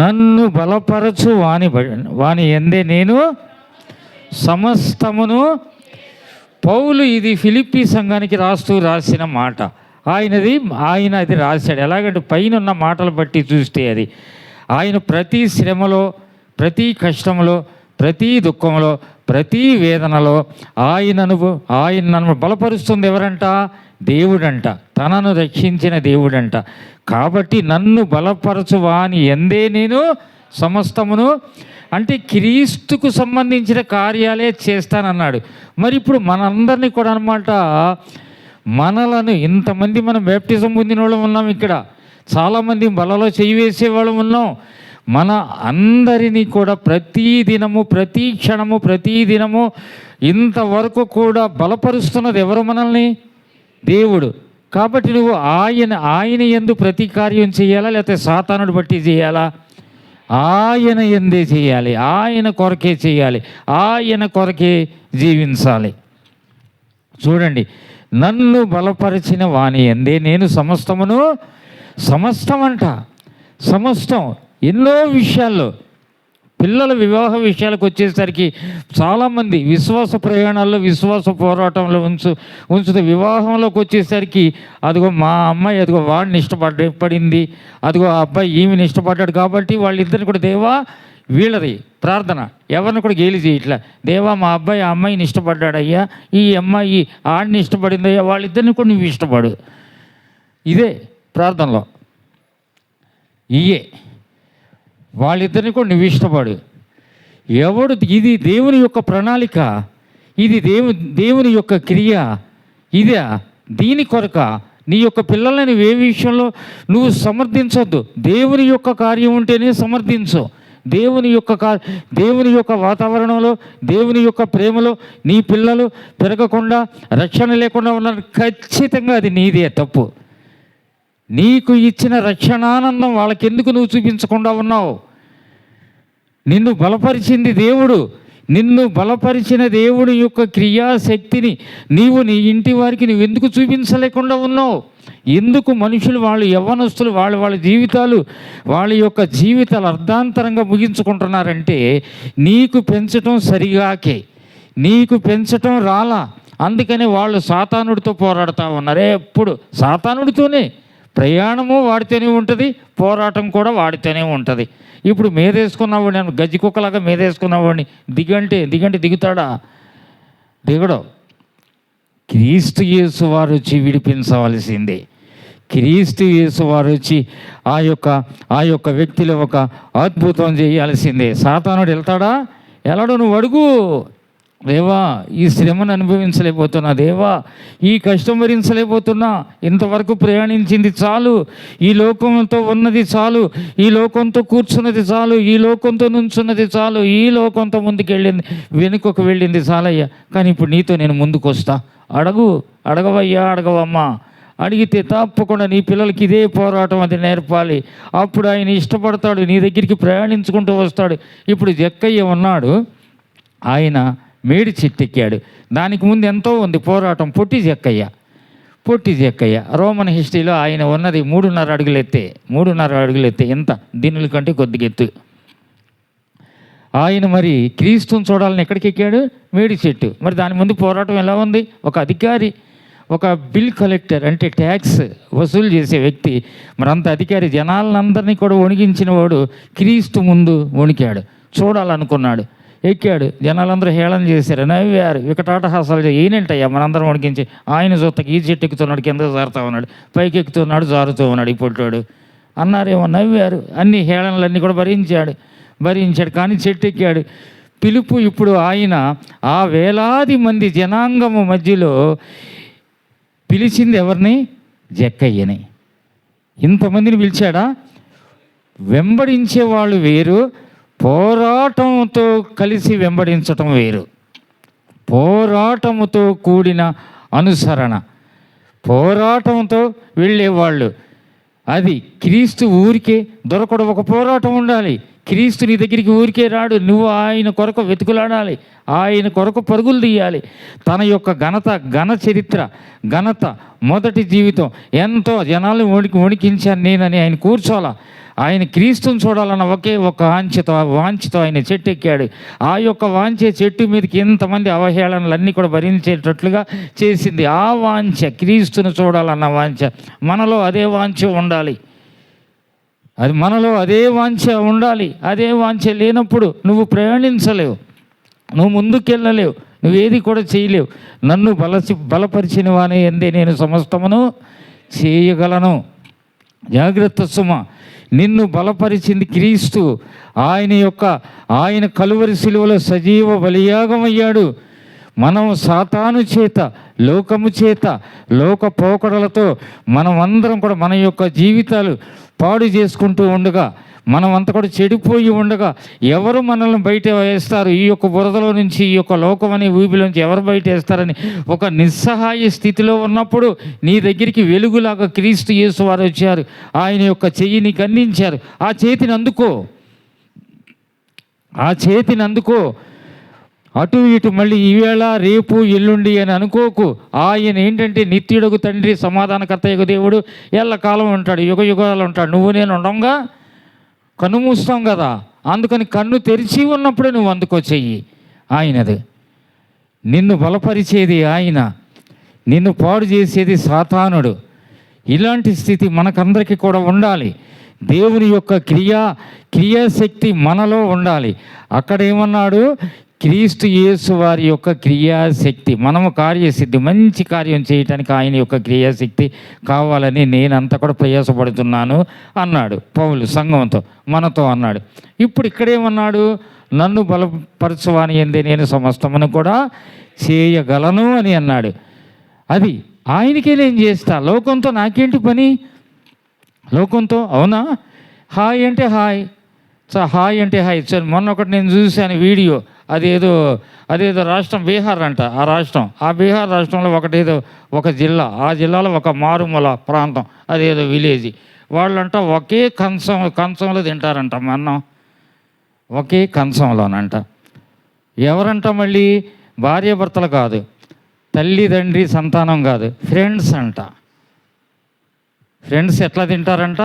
S1: నన్ను బలపరచు వాని యందే నేను సమస్తమును. పౌలు ఇది ఫిలిప్పీ సంఘానికి రాసిన మాట. ఆయన అది రాశాడు. ఎలాగంటే పైన ఉన్న మాటలు బట్టి చూస్తే అది ఆయన ప్రతి శ్రమలో, ప్రతి కష్టంలో, ప్రతి దుఃఖంలో, ప్రతి వేదనలో ఆయనను బలపరుస్తుంది ఎవరంట? దేవుడంట. తనను రక్షించిన దేవుడంట. కాబట్టి నన్ను బలపరచు వాని యందే నేను సమస్తమును, అంటే క్రీస్తుకు సంబంధించిన కార్యాలే చేస్తానన్నాడు. మరి ఇప్పుడు మనందరినీ కూడా అన్నమాట, మనలను ఇంతమంది మనం బ్యాప్టిజం పొందిన వాళ్ళం ఉన్నాం, ఇక్కడ చాలామంది బలలో చేయి వేసేవాళ్ళం ఉన్నాం. మన అందరినీ కూడా ప్రతిదినము, ప్రతి క్షణము, ప్రతిదినము ఇంతవరకు కూడా బలపరుస్తున్నది ఎవరు? మనల్ని దేవుడు. కాబట్టి నువ్వు ఆయన యందు ప్రతి కార్యం చేయాలా, లేకపోతే సాతానుడు బట్టి చేయాలా? ఆయన యందే చేయాలి. ఆయన కొరకే చేయాలి. ఆయన కొరకే జీవించాలి. చూడండి, నన్ను బలపరిచిన వాని యందే నేను సమస్తమును. సమస్తం అంట. సమస్తం. ఎన్నో విషయాల్లో, పిల్లల వివాహ విషయాలకు వచ్చేసరికి చాలామంది విశ్వాస ప్రయాణాల్లో, విశ్వాస పోరాటంలో ఉంచుతూ వివాహంలోకి వచ్చేసరికి అదిగో మా అమ్మాయి అదిగో వాడిని ఇష్టపడింది, అదిగో ఆ అబ్బాయి ఈమెను ఇష్టపడ్డాడు, కాబట్టి వాళ్ళిద్దరిని కూడా దేవా, వీళ్ళది ప్రార్థన ఎవరిని కూడా గేలి చేయట్లా, దేవా మా అబ్బాయి ఆ అమ్మాయిని ఇష్టపడ్డాడయ్యా, ఈ అమ్మాయి ఆడిని ఇష్టపడిందయ్యా, వాళ్ళిద్దరిని కూడా నువ్వు ఇష్టపడు. ఇదే ప్రార్థనలో. వాళ్ళిద్దరిని కూడా నువ్వు ఇష్టపడు. ఇది దేవుని యొక్క ప్రణాళిక, ఇది దేవుని యొక్క క్రియ. ఇదే దీని కొరక నీ యొక్క పిల్లల్ని నువ్వు ఏ విషయంలో నువ్వు సమర్థించొద్దు. దేవుని యొక్క కార్యం ఉంటేనే సమర్థించు. దేవుని యొక్క వాతావరణంలో, దేవుని యొక్క ప్రేమలో నీ పిల్లలు పెరగకుండా, రక్షణ లేకుండా ఉన్నారు, ఖచ్చితంగా అది నీదే తప్పు. నీకు ఇచ్చిన రక్షణానందం వాళ్ళకెందుకు నువ్వు చూపించకుండా ఉన్నావు? నిన్ను బలపరిచింది దేవుడు. నిన్ను బలపరిచిన దేవుడి యొక్క క్రియాశక్తిని నీవు నీ ఇంటి వారికి నువ్వు ఎందుకు చూపించలేకుండా ఉన్నావు? ఎందుకు మనుషులు, వాళ్ళు యవ్వనస్తులు, వాళ్ళ జీవితాలు, వాళ్ళ యొక్క జీవితాలు అర్ధాంతరంగా ముగించుకుంటున్నారంటే నీకు పెంచటం సరిగాకే, నీకు పెంచటం రాలా. అందుకని వాళ్ళు సాతానుడితో పోరాడుతూ ఉన్నారు. ఎప్పుడు సాతానుడితోనే ప్రయాణము వాడితేనే ఉంటుంది, పోరాటం కూడా వాడితేనే ఉంటుంది. ఇప్పుడు మీదేసుకున్నవాడిని, నేను గజ్జి కుక్కలాగా మీదేసుకున్నవాడిని దిగంటే దిగుతాడా? దిగడు. క్రీస్తు యేసు వారు వచ్చి విడిపించవలసిందే. క్రీస్తు యేసు వారు వచ్చి ఆ యొక్క వ్యక్తిలో ఒక అద్భుతం చేయాల్సిందే. సాతానుడు వెళ్తాడా? వెళ్ళడు. నువ్వు అడుగు, దేవా ఈ శ్రమను అనుభవించలేకపోతున్నా, దేవా ఈ కష్టం భరించలేకపోతున్నా, ఇంతవరకు ప్రయాణించింది చాలు, ఈ లోకంతో ఉన్నది చాలు, ఈ లోకంతో కూర్చున్నది చాలు, ఈ లోకంతో నుంచున్నది చాలు, ఈ లోకంతో ముందుకెళ్ళింది, వెనుకకు వెళ్ళింది చాలయ్యా, కానీ ఇప్పుడు నీతో నేను ముందుకు వస్తా. అడగవయ్యా, అడగవమ్మా. అడిగితే తప్పకుండా నీ పిల్లలకి ఇదే పోరాటం అది నేర్పాలి. అప్పుడు ఆయన ఇష్టపడతాడు, నీ దగ్గరికి ప్రయాణించుకుంటూ వస్తాడు. ఇప్పుడు జక్కయ్య ఉన్నాడు, ఆయన మేడి చెట్టెక్కాడు. దానికి ముందు ఎంతో ఉంది పోరాటం. పొట్టి జక్కయ్య రోమన్ హిస్టరీలో ఆయన ఉన్నది 3.5 అడుగులు ఎత్తే, ఎంత దీనుల కంటే కొద్దిగా ఎత్తు. ఆయన మరి క్రీస్తుని చూడాలని ఎక్కడికి ఎక్కాడు? మేడి చెట్టు. మరి దాని ముందు పోరాటం ఎలా ఉంది? ఒక అధికారి, ఒక బిల్ కలెక్టర్, అంటే ట్యాక్స్ వసూలు చేసే వ్యక్తి, మరి అంత అధికారి జనాలందరినీ కూడా వణికించిన వాడు క్రీస్తు ముందు వణికాడు. చూడాలనుకున్నాడు, ఎక్కాడు. జనాలందరూ హేళన చేశారు, నవ్వారు, వికటాటహాసాలు. ఈయనంటయ్యా మనందరం వణికించి, ఆయన చూస్తకి ఈ చెట్టు ఎక్కుతున్నాడు, కింద జారుతూ ఉన్నాడు, పైకి ఎక్కుతున్నాడు, జారుతూ ఉన్నాడు, ఈ పొట్టాడు అన్నారేమో, నవ్వారు. అన్ని హేళనలన్నీ కూడా భరించాడు. కానీ చెట్టు ఎక్కాడు. పిలుపు ఇప్పుడు ఆయన ఆ వేలాది మంది జనాంగము మధ్యలో పిలిచింది ఎవరిని? జక్కయ్యని. ఇంతమందిని పిలిచాడా? వెంబడించే వాళ్ళు వేరు, పోరాటంతో కలిసి వెంబడించటం వేరు. పోరాటముతో కూడిన అనుసరణ, పోరాటంతో వెళ్ళేవాళ్ళు. అది క్రీస్తు ఊరికే దొరకడు, ఒక పోరాటం ఉండాలి. క్రీస్తు నీ దగ్గరికి ఊరికే రాడు, నువ్వు ఆయన కొరకు వెతుకులాడాలి, ఆయన కొరకు పరుగులు తీయాలి. తన యొక్క ఘన చరిత్ర, ఘనత, మొదటి జీవితం, ఎంతో జనాలు వణికించాను నేనని ఆయన కూర్చోాలా. ఆయన క్రీస్తుని చూడాలన్న ఒకే ఒక వాంఛతో ఆయన చెట్టు ఎక్కాడు. ఆ యొక్క వాంఛే చెట్టు మీదకి ఇంతమంది అవహేళనలన్నీ కూడా భరించేటట్లుగా చేసింది. ఆ వాంఛ, క్రీస్తుని చూడాలన్న వాంఛ, మనలో అదే వాంఛ ఉండాలి. అది మనలో అదే వాంఛ ఉండాలి. అదే వాంఛ లేనప్పుడు నువ్వు ప్రయాణించలేవు, నువ్వు ముందుకెళ్ళలేవు, నువ్వేది కూడా చేయలేవు. నన్ను బలపరిచిన వానే ఎందే నేను సమస్తమును చేయగలను. జాగ్రత్త సుమ, నిన్ను బలపరిచింది క్రీస్తు. ఆయన కలువరి శిలువలో సజీవ బలియాగమయ్యాడు. మనం సాతాను చేత, లోకము చేత, లోక పోకడలతో మనమందరం కూడా మన యొక్క జీవితాలు పాడు చేసుకుంటూ ఉండగా, మనమంతా కూడా చెడిపోయి ఉండగా ఎవరు మనల్ని బయట వేస్తారు? ఈ యొక్క బురదలో నుంచి, ఈ యొక్క లోకం అనే ఊబిలోంచి ఎవరు బయట వేస్తారని ఒక నిస్సహాయ స్థితిలో ఉన్నప్పుడు నీ దగ్గరికి వెలుగులాగా క్రీస్తు యేసు వారు వచ్చారు. ఆయన యొక్క చెయ్యి నీకు అందించారు. ఆ చేతిని అందుకో, ఆ చేతిని అందుకో. అటు ఇటు మళ్ళీ ఈవేళ రేపు ఎల్లుండి అని అనుకోకు. ఆయన ఏంటంటే నిత్యుడకు తండ్రి, సమాధానకర్తయ్యకు దేవుడు, ఎల్లకాలం ఉంటాడు, యుగ యుగాలు ఉంటాడు. నువ్వు నేను ఉండంగా కన్ను మూస్తాం కదా, అందుకని కన్ను తెరిచి ఉన్నప్పుడే నువ్వు అందుకో చెయ్యి. ఆయనది. నిన్ను బలపరిచేది ఆయన, నిన్ను పాడు చేసేది సాతానుడు. ఇలాంటి స్థితి మనకందరికీ కూడా ఉండాలి. దేవుని యొక్క క్రియాశక్తి మనలో ఉండాలి. అక్కడేమన్నాడు? క్రీస్తు యేసు వారి యొక్క క్రియాశక్తి, మనము కార్యసిద్ధి, మంచి కార్యం చేయటానికి ఆయన యొక్క క్రియాశక్తి కావాలని నేనంతా కూడా ప్రయాసపడుతున్నాను అన్నాడు పౌలు సంఘంతో, మనతో అన్నాడు. ఇప్పుడు ఇక్కడేమన్నాడు? నన్ను బలపరచువాని ఎందే నేను సమస్తమును కూడా చేయగలను అని అన్నాడు. అది ఆయనకే నేను చేస్తా, లోకంతో నాకేంటి పని? లోకంతో అవునా? హాయ్ అంటే హాయ్, హాయ్ అంటే హాయ్. మొన్న ఒకటి నేను చూశాను వీడియో, అదేదో రాష్ట్రం బీహార్ అంట. ఆ బీహార్ రాష్ట్రంలో ఒక జిల్లా, ఆ జిల్లాలో ఒక మారుమూల ప్రాంతం, అదేదో విలేజ్. వాళ్ళంట ఒకే కంచంలో తింటారంట అన్నం, ఒకే కంచంలోనంట. ఎవరంట? మళ్ళీ భార్యాభర్తలు కాదు, తల్లిదండ్రి సంతానం కాదు, ఫ్రెండ్స్ అంట. ఫ్రెండ్స్ ఎట్లా తింటారంట?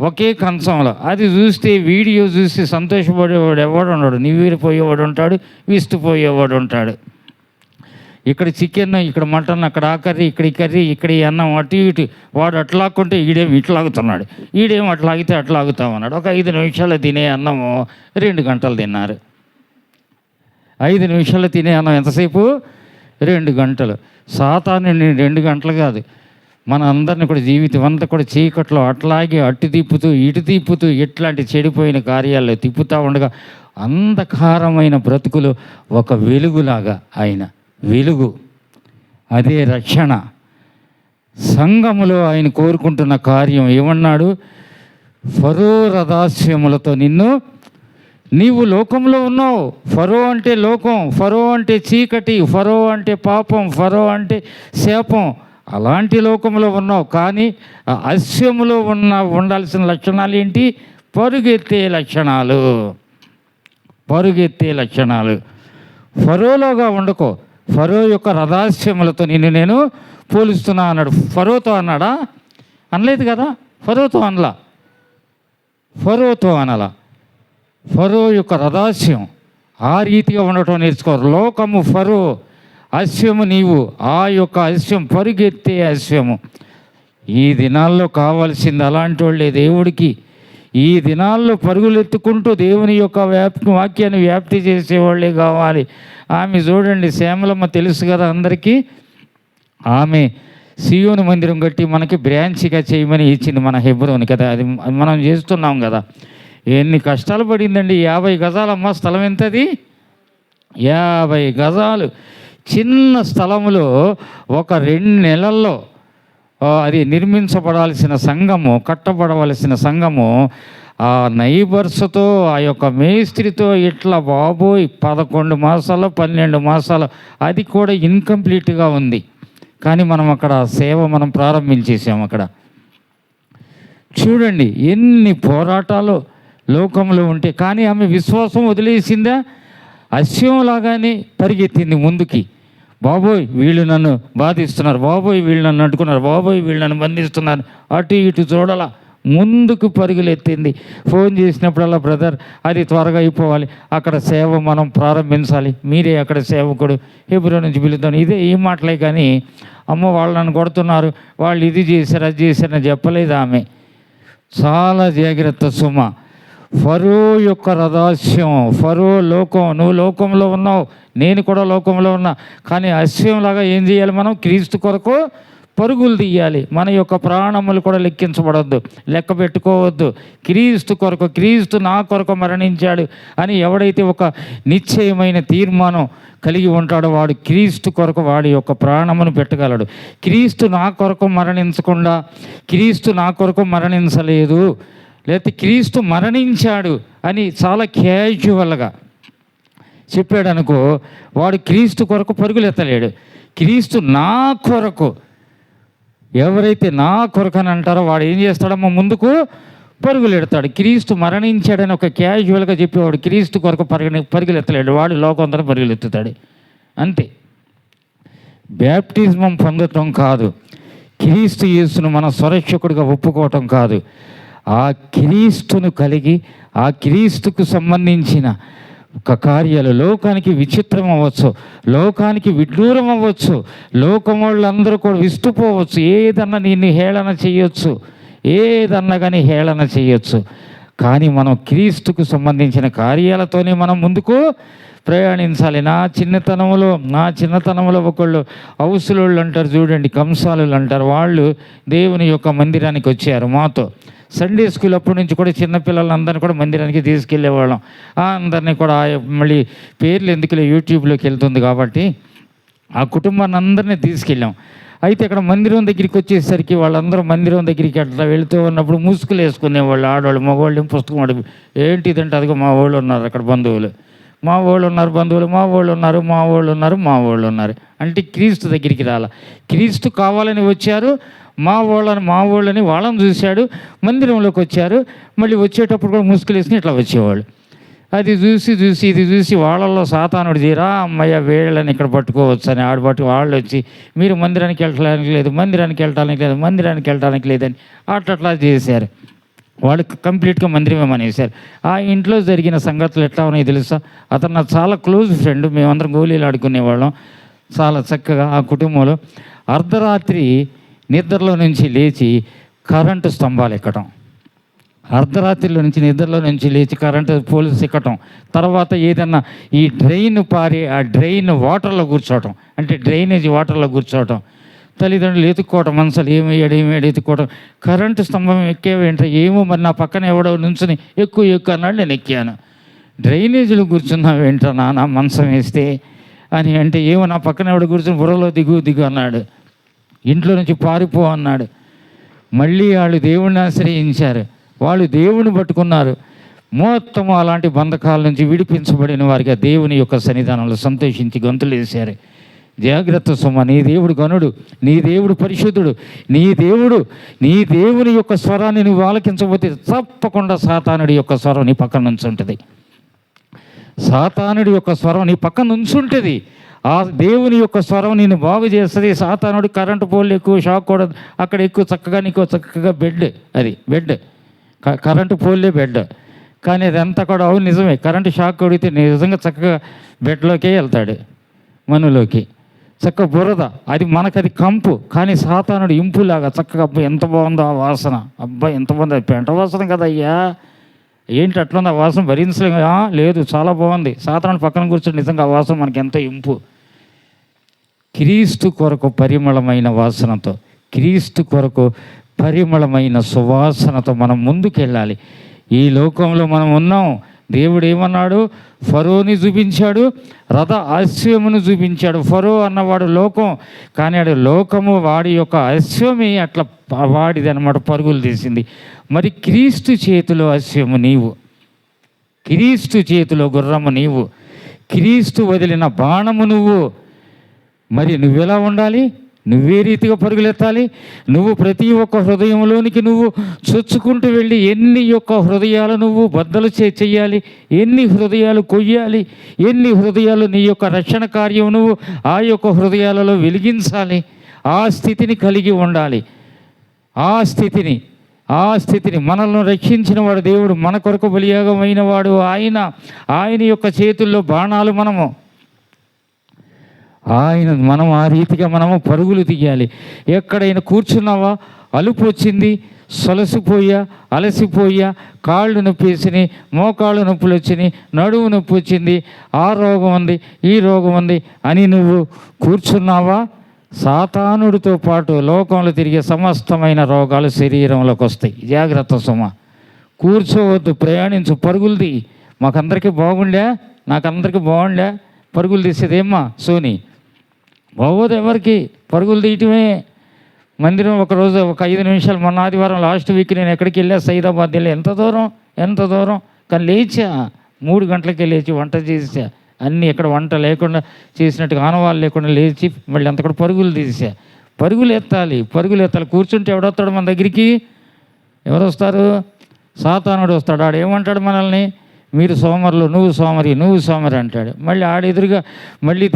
S1: ఒకే కంచంలో. అది చూస్తే, వీడియో చూసి సంతోషపడేవాడు ఎవడు ఉన్నాడు? నివ్వెరపోయేవాడు ఉంటాడు, విస్తుపోయేవాడు ఉంటాడు. ఇక్కడ చికెన్, ఇక్కడ మటన్, అక్కడ ఆ కర్రీ, ఇక్కడ ఈ కర్రీ, ఇక్కడ ఈ అన్నం, అటు ఇటు. వాడు అట్లాగుంటే ఈడేమి ఇట్లాగుతున్నాడు, ఈడేమి అట్లాగితే అట్లాగుతామన్నాడు. ఒక 5 నిమిషాలు తినే అన్నము 2 గంటలు తిన్నారు. 5 నిమిషాలు తినే అన్నం ఎంతసేపు? 2 గంటలు. సాతాను 2 గంటలు కాదు, మన అందరిని కూడా జీవితం అంతా కూడా చీకట్లో అట్లాగే అటు తిప్పుతూ ఇటు తిప్పుతూ ఇట్లాంటి చెడిపోయిన కార్యాల్లో తిప్పుతూ ఉండగా అంధకారమైన బ్రతుకులు ఒక వెలుగులాగా ఆయన వెలుగు. అదే రక్షణ. సంఘములో ఆయన కోరుకుంటున్న కార్యం ఏమన్నాడు? ఫరో రథాస్యములతో నీవు లోకంలో ఉన్నావు. ఫరో అంటే లోకం, ఫరో అంటే చీకటి, ఫరో అంటే పాపం, ఫరో అంటే శాపం. అలాంటి లోకంలో ఉన్నావు. కానీ అస్యములో ఉండాల్సిన లక్షణాలు ఏంటి? పరుగెత్తే లక్షణాలు. ఫరోలోగా ఉండకో. ఫరో యొక్క రథాస్యములతో నేను పోలుస్తున్నా అన్నాడు. ఫరోతో అన్నాడా? అనలేదు కదా. ఫరోతో అనలా. ఫరో యొక్క రథాస్యం ఆ రీతిగా ఉండటం నేర్చుకోరు. లోకము ఫరో, అశ్వము నీవు. ఆ యొక్క అశ్వం పరుగెత్తే అశ్వము. ఈ దినాల్లో కావాల్సింది అలాంటి వాళ్ళే దేవుడికి. ఈ దినాల్లో పరుగులెత్తుకుంటూ దేవుని యొక్క వాక్యాన్ని వ్యాప్తి చేసేవాళ్ళే కావాలి. ఆమె చూడండి, శ్యామలమ్మ తెలుసు కదా అందరికీ. ఆమె సియోను మందిరం కట్టి మనకి బ్రాంచ్గా చేయమని ఇచ్చింది, మన హెబ్రోని కదా. అది మనం చేస్తున్నాం కదా. ఎన్ని కష్టాలు పడిందండి. 50 గజాలమ్మ స్థలం. ఎంతది? 50 గజాలు. చిన్న స్థలంలో ఒక 2 నెలల్లో అది నిర్మించబడాల్సిన సంఘము, కట్టబడవలసిన సంఘము ఆ నైబర్స్తో, ఆ యొక్క మేస్త్రితో ఇట్లా బాబోయ్ 11 మాసాలు 12 మాసాలు అది కూడా ఇన్కంప్లీట్గా ఉంది. కానీ మనం అక్కడ సేవ మనం ప్రారంభించేసాం. అక్కడ చూడండి ఎన్ని పోరాటాలు లోకంలో ఉంటే, కానీ ఆమె విశ్వాసం వదిలేసిందా? అశ్వంలాగానే పరిగెత్తింది ముందుకి. బాబోయ్ వీళ్ళు నన్ను బాధిస్తున్నారు, బాబోయ్ వీళ్ళు నన్ను అడ్డుకున్నారు, బాబోయ్ వీళ్ళు నన్ను బంధిస్తున్నారు, అటు ఇటు చూడాల, ముందుకు పరుగులెత్తింది. ఫోన్ చేసినప్పుడల్లా బ్రదర్ అది త్వరగా అయిపోవాలి, అక్కడ సేవ మనం ప్రారంభించాలి, మీరే అక్కడ సేవకుడు, హెబ్రోను నుంచి పిలుద్దాం, ఇదే ఈ మాటలే. కానీ అమ్మ వాళ్ళు నన్ను కొడుతున్నారు, వాళ్ళు ఇది చేశారు అది చేశారని చెప్పలేదు ఆమె. చాలా జాగ్రత్త సుమ. ఫరో యొక్క రహస్యం, ఫరో లోకం, నువ్వు లోకంలో ఉన్నావు, నేను కూడా లోకంలో ఉన్నా, కానీ అశ్వంలాగా ఏం చేయాలి? మనం క్రీస్తు కొరకు పరుగులు తీయాలి. మన యొక్క ప్రాణములు కూడా లెక్కించబడద్దు, లెక్క పెట్టుకోవద్దు. క్రీస్తు కొరకు, క్రీస్తు నా కొరకు మరణించాడు అని ఎవడైతే ఒక నిశ్చయమైన తీర్మానం కలిగి ఉంటాడో వాడు క్రీస్తు కొరకు వాడి యొక్క ప్రాణమును పెట్టగలడు. క్రీస్తు నా కొరకు మరణించకుండా, క్రీస్తు నా కొరకు మరణించలేదు, లేకపోతే క్రీస్తు మరణించాడు అని చాలా క్యాజువల్గా చెప్పాడు అనుకో, వాడు క్రీస్తు కొరకు పరుగులు ఎత్తలేడు. క్రీస్తు నా కొరకు, ఎవరైతే నా కొరకు అని అంటారో వాడు ఏం చేస్తాడమ్మా? ముందుకు పరుగులు ఎడతాడు. క్రీస్తు మరణించాడని ఒక క్యాజువల్గా చెప్పేవాడు క్రీస్తు కొరకు పరుగులు ఎత్తలేడు, వాడు లోకంతో పరుగులు ఎత్తుతాడు అంతే. బ్యాప్టిజం పొందటం కాదు, క్రీస్తు యేసును మన స్వరక్షకుడిగా ఒప్పుకోవటం కాదు, ఆ క్రీస్తును కలిగి ఆ క్రీస్తుకు సంబంధించిన ఒక కార్యాలు లోకానికి విచిత్రం అవ్వచ్చు, లోకానికి విడ్డూరం అవ్వచ్చు, లోకం వాళ్ళందరూ కూడా విస్తుపోవచ్చు, ఏదన్నా నిన్ను హేళన చేయొచ్చు, ఏదన్నా కానీ హేళన చేయొచ్చు. కానీ మనం క్రీస్తుకు సంబంధించిన కార్యాలతోనే మనం ముందుకు ప్రయాణించాలి. నా చిన్నతనంలో ఒకళ్ళు హౌసులోళ్ళు అంటారు చూడండి, కంసాలు అంటారు, వాళ్ళు దేవుని యొక్క మందిరానికి వచ్చారు మాతో. సండే స్కూల్ అప్పటి నుంచి కూడా చిన్నపిల్లలందరినీ కూడా మందిరానికి తీసుకెళ్ళేవాళ్ళం. అందరినీ కూడా మళ్ళీ పేర్లు ఎందుకులే యూట్యూబ్లోకి వెళ్తుంది కాబట్టి ఆ కుటుంబాన్ని అందరినీ తీసుకెళ్ళాం. అయితే అక్కడ మందిరం దగ్గరికి వచ్చేసరికి వాళ్ళందరూ మందిరం దగ్గరికి అట్లా వెళుతూ ఉన్నప్పుడు ముసుగులు వేసుకునేవాళ్ళు, ఆడవాళ్ళు మగవాళ్ళు. పుస్తకం అడుగు ఏంటిదంటే అదిగో మా వాళ్ళు ఉన్నారు అక్కడ, బంధువులు మా వాళ్ళు ఉన్నారు, బంధువులు మా వాళ్ళు ఉన్నారు, మా వాళ్ళు ఉన్నారు, మా వాళ్ళు ఉన్నారు అంటే క్రీస్తు దగ్గరికి రాల. క్రీస్తు కావాలని వచ్చారు, మా వాళ్ళని వాళ్ళని చూశాడు, మందిరంలోకి వచ్చారు. మళ్ళీ వచ్చేటప్పుడు కూడా ముసుగులు వేసుకుని ఇట్లా వచ్చేవాళ్ళు. అది ఇది చూసి వాళ్ళల్లో సాతానుడు తీరా అమ్మయ్య వీళ్ళని ఇక్కడ పట్టుకోవచ్చు అని ఆడబట్టి వాళ్ళు వచ్చి మీరు మందిరానికి వెళ్ళడానికి లేదు, మందిరానికి వెళ్ళడానికి లేదని అట్లా చేశారు. వాళ్ళు కంప్లీట్గా మందిరమే మానేశారు. ఆ ఇంట్లో జరిగిన సంగతులు ఎట్లా ఉన్నాయో తెలుసా? అతను నాకు చాలా క్లోజ్ ఫ్రెండ్, మేమందరం గోళీలు ఆడుకునేవాళ్ళం చాలా చక్కగా. ఆ కుటుంబంలో అర్ధరాత్రి నిద్రలో నుంచి లేచి కరెంటు స్తంభాలు ఎక్కడం, అర్ధరాత్రిలో నుంచి నిద్రలో నుంచి లేచి కరెంటు పోల్స్ ఎక్కటం, తర్వాత ఏదన్నా ఈ డ్రైన్ వాటర్లో కూర్చోవటం, అంటే డ్రైనేజ్ వాటర్లో కూర్చోవటం, తల్లిదండ్రులు ఎత్తుక్కోవటం, మనసులు ఏమయ్యాడు ఎత్తుక్కోవటం. కరెంటు స్తంభం ఎక్కేవేంట ఏమో మరి నా పక్కన ఎవడో నుంచుని ఎక్కువ అన్నాడు, నేను ఎక్కాను. డ్రైనేజీలు కూర్చున్నావేంట నాన్న మంచం వేస్తే అని అంటే ఏమో నా పక్కన ఎవడో కూర్చుని బుర్రలో దిగు అన్నాడు, ఇంట్లో నుంచి పారిపో అన్నాడు. మళ్ళీ వాళ్ళు దేవుణ్ణి ఆశ్రయించారు, వాళ్ళు దేవుని పట్టుకున్నారు. మొత్తం అలాంటి బంధకాల నుంచి విడిపించబడిన వారికి దేవుని యొక్క సన్నిధానంలో సంతోషించి గంతులు వేశారు. జాగ్రత్త సుమ, నీ దేవుడు గనుడు, నీ దేవుడు పరిశుద్ధుడు, నీ దేవుని యొక్క స్వరాన్ని నువ్వు ఆలకించబోతే తప్పకుండా సాతానుడి యొక్క స్వరం నీ పక్కన నుంచి ఉంటుంది. సాతానుడి యొక్క స్వరం నీ పక్కన నుంచి ఉంటుంది. ఆ దేవుని యొక్క స్వరం నేను బాగు చేస్తుంది. సాతానుడు కరెంటు పోల్ ఎక్కువ షాక్ కూడా అక్కడ ఎక్కువ చక్కగా బెడ్ కరెంటు పోల్లే బెడ్. కానీ అదంతా కూడా అవును నిజమే, కరెంటు షాక్ కొడితే నిజంగా చక్కగా బెడ్లోకే వెళ్తాడు, మనలోకి చక్కగా బురద, అది మనకది కంపు. కానీ సాతానుడు ఇంపులాగా చక్కగా అబ్బాయి ఎంత బాగుందో ఆ వాసన, అబ్బాయి ఎంత బాగుందో, పెంట వాసన కదా అయ్యా, ఏంటి అట్లుంది ఆ వాసన భరించలేం, లేదు చాలా బాగుంది. సాతానుడు పక్కన కూర్చొని నిజంగా ఆ వాసన మనకి ఎంతో ఇంపు. క్రీస్తు కొరకు పరిమళమైన వాసనతో, క్రీస్తు కొరకు పరిమళమైన సువాసనతో మనం ముందుకెళ్ళాలి. ఈ లోకంలో మనం ఉన్నాం, దేవుడు ఏమన్నాడు? ఫరోని చూపించాడు, రథ అశ్వమును చూపించాడు. ఫరో అన్నవాడు లోకం, కానీ ఆడు లోకము వాడి యొక్క అశ్వమే అట్లా వాడిది అన్నమాట, పరుగులు తీసింది. మరి క్రీస్తు చేతిలో అశ్వము నీవు, క్రీస్తు చేతిలో గుర్రము నీవు, క్రీస్తు వదిలిన బాణము నువ్వు. మరి నువ్వెలా ఉండాలి? నువ్వే రీతిగా పరుగులెత్తాలి. నువ్వు ప్రతి ఒక్క హృదయంలోనికి నువ్వు చొచ్చుకుంటూ వెళ్ళి ఎన్ని యొక్క హృదయాలు నువ్వు బద్దలు చెయ్యాలి, ఎన్ని హృదయాలు కొయ్యాలి, ఎన్ని హృదయాలు నీ యొక్క రక్షణ కార్యం నువ్వు ఆ యొక్క హృదయాలలో వెలిగించాలి. ఆ స్థితిని కలిగి ఉండాలి. ఆ స్థితిని మనల్ని రక్షించిన వాడు దేవుడు, మన కొరకు బలియాగమైన వాడు ఆయన యొక్క చేతుల్లో బాణాలు మనం ఆ రీతిగా మనము పరుగులు తీయాలి. ఎక్కడైనా కూర్చున్నావా, అలుపు వచ్చింది, అలసిపోయా, కాళ్ళు నొప్పి వేసినాయి, మోకాళ్ళు నొప్పులు వచ్చినాయి, నడువు నొప్పి వచ్చింది, ఆ రోగం ఉంది, ఈ రోగం ఉంది అని నువ్వు కూర్చున్నావా, సాతానుడితో పాటు లోకంలో తిరిగే సమస్తమైన రోగాలు శరీరంలోకి వస్తాయి. జాగ్రత్త సుమ. కూర్చోవద్దు, ప్రయాణించు, పరుగులది. నాకందరికీ బాగుండే పరుగులు తీసేదేమ్మా సోని? బాగోదు ఎవరికి, పరుగులు తీయటమే. మందిరం ఒకరోజు ఒక 5 నిమిషాలు, మొన్న ఆదివారం లాస్ట్ వీక్ నేను ఎక్కడికి వెళ్ళా, సైదాబాద్ వెళ్ళా. ఎంత దూరం కానీ లేచా, 3 గంటలకే లేచి వంట చేసా. అన్నీ ఎక్కడ వంట లేకుండా చేసినట్టుగా ఆనవాళ్ళు లేకుండా లేచి మళ్ళీ అంత కూడా పరుగులు తీసా. పరుగులు ఎత్తాలి. కూర్చుంటే ఎవడొస్తాడు మన దగ్గరికి? ఎవరు వస్తారు? సాతానుడు వస్తాడు. ఆడు ఏమంటాడు మనల్ని? మీరు సోమరులు, నువ్వు సోమరి అంటాడు. మళ్ళీ ఆడెదురుగా మళ్ళీ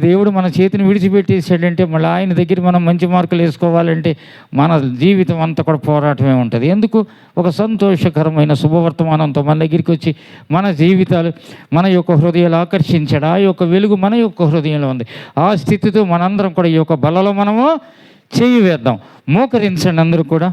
S1: దేవుడు మన చేతిని విడిచిపెట్టేసాడంటే మళ్ళీ ఆయన దగ్గర మనం మంచి మార్కులు వేసుకోవాలంటే మన జీవితం అంతా కూడా పోరాటమే ఉంటుంది. ఎందుకు? ఒక సంతోషకరమైన శుభవర్తమానంతో మన దగ్గరికి వచ్చి మన జీవితాలు, మన యొక్క హృదయాలు ఆకర్షించాడు. ఆ యొక్క వెలుగు మన యొక్క హృదయంలో ఉంది. ఆ స్థితితో మనందరం కూడా ఈ యొక్క బలలో మనము చేయి వేద్దాం. మోకరించండి అందరూ కూడా.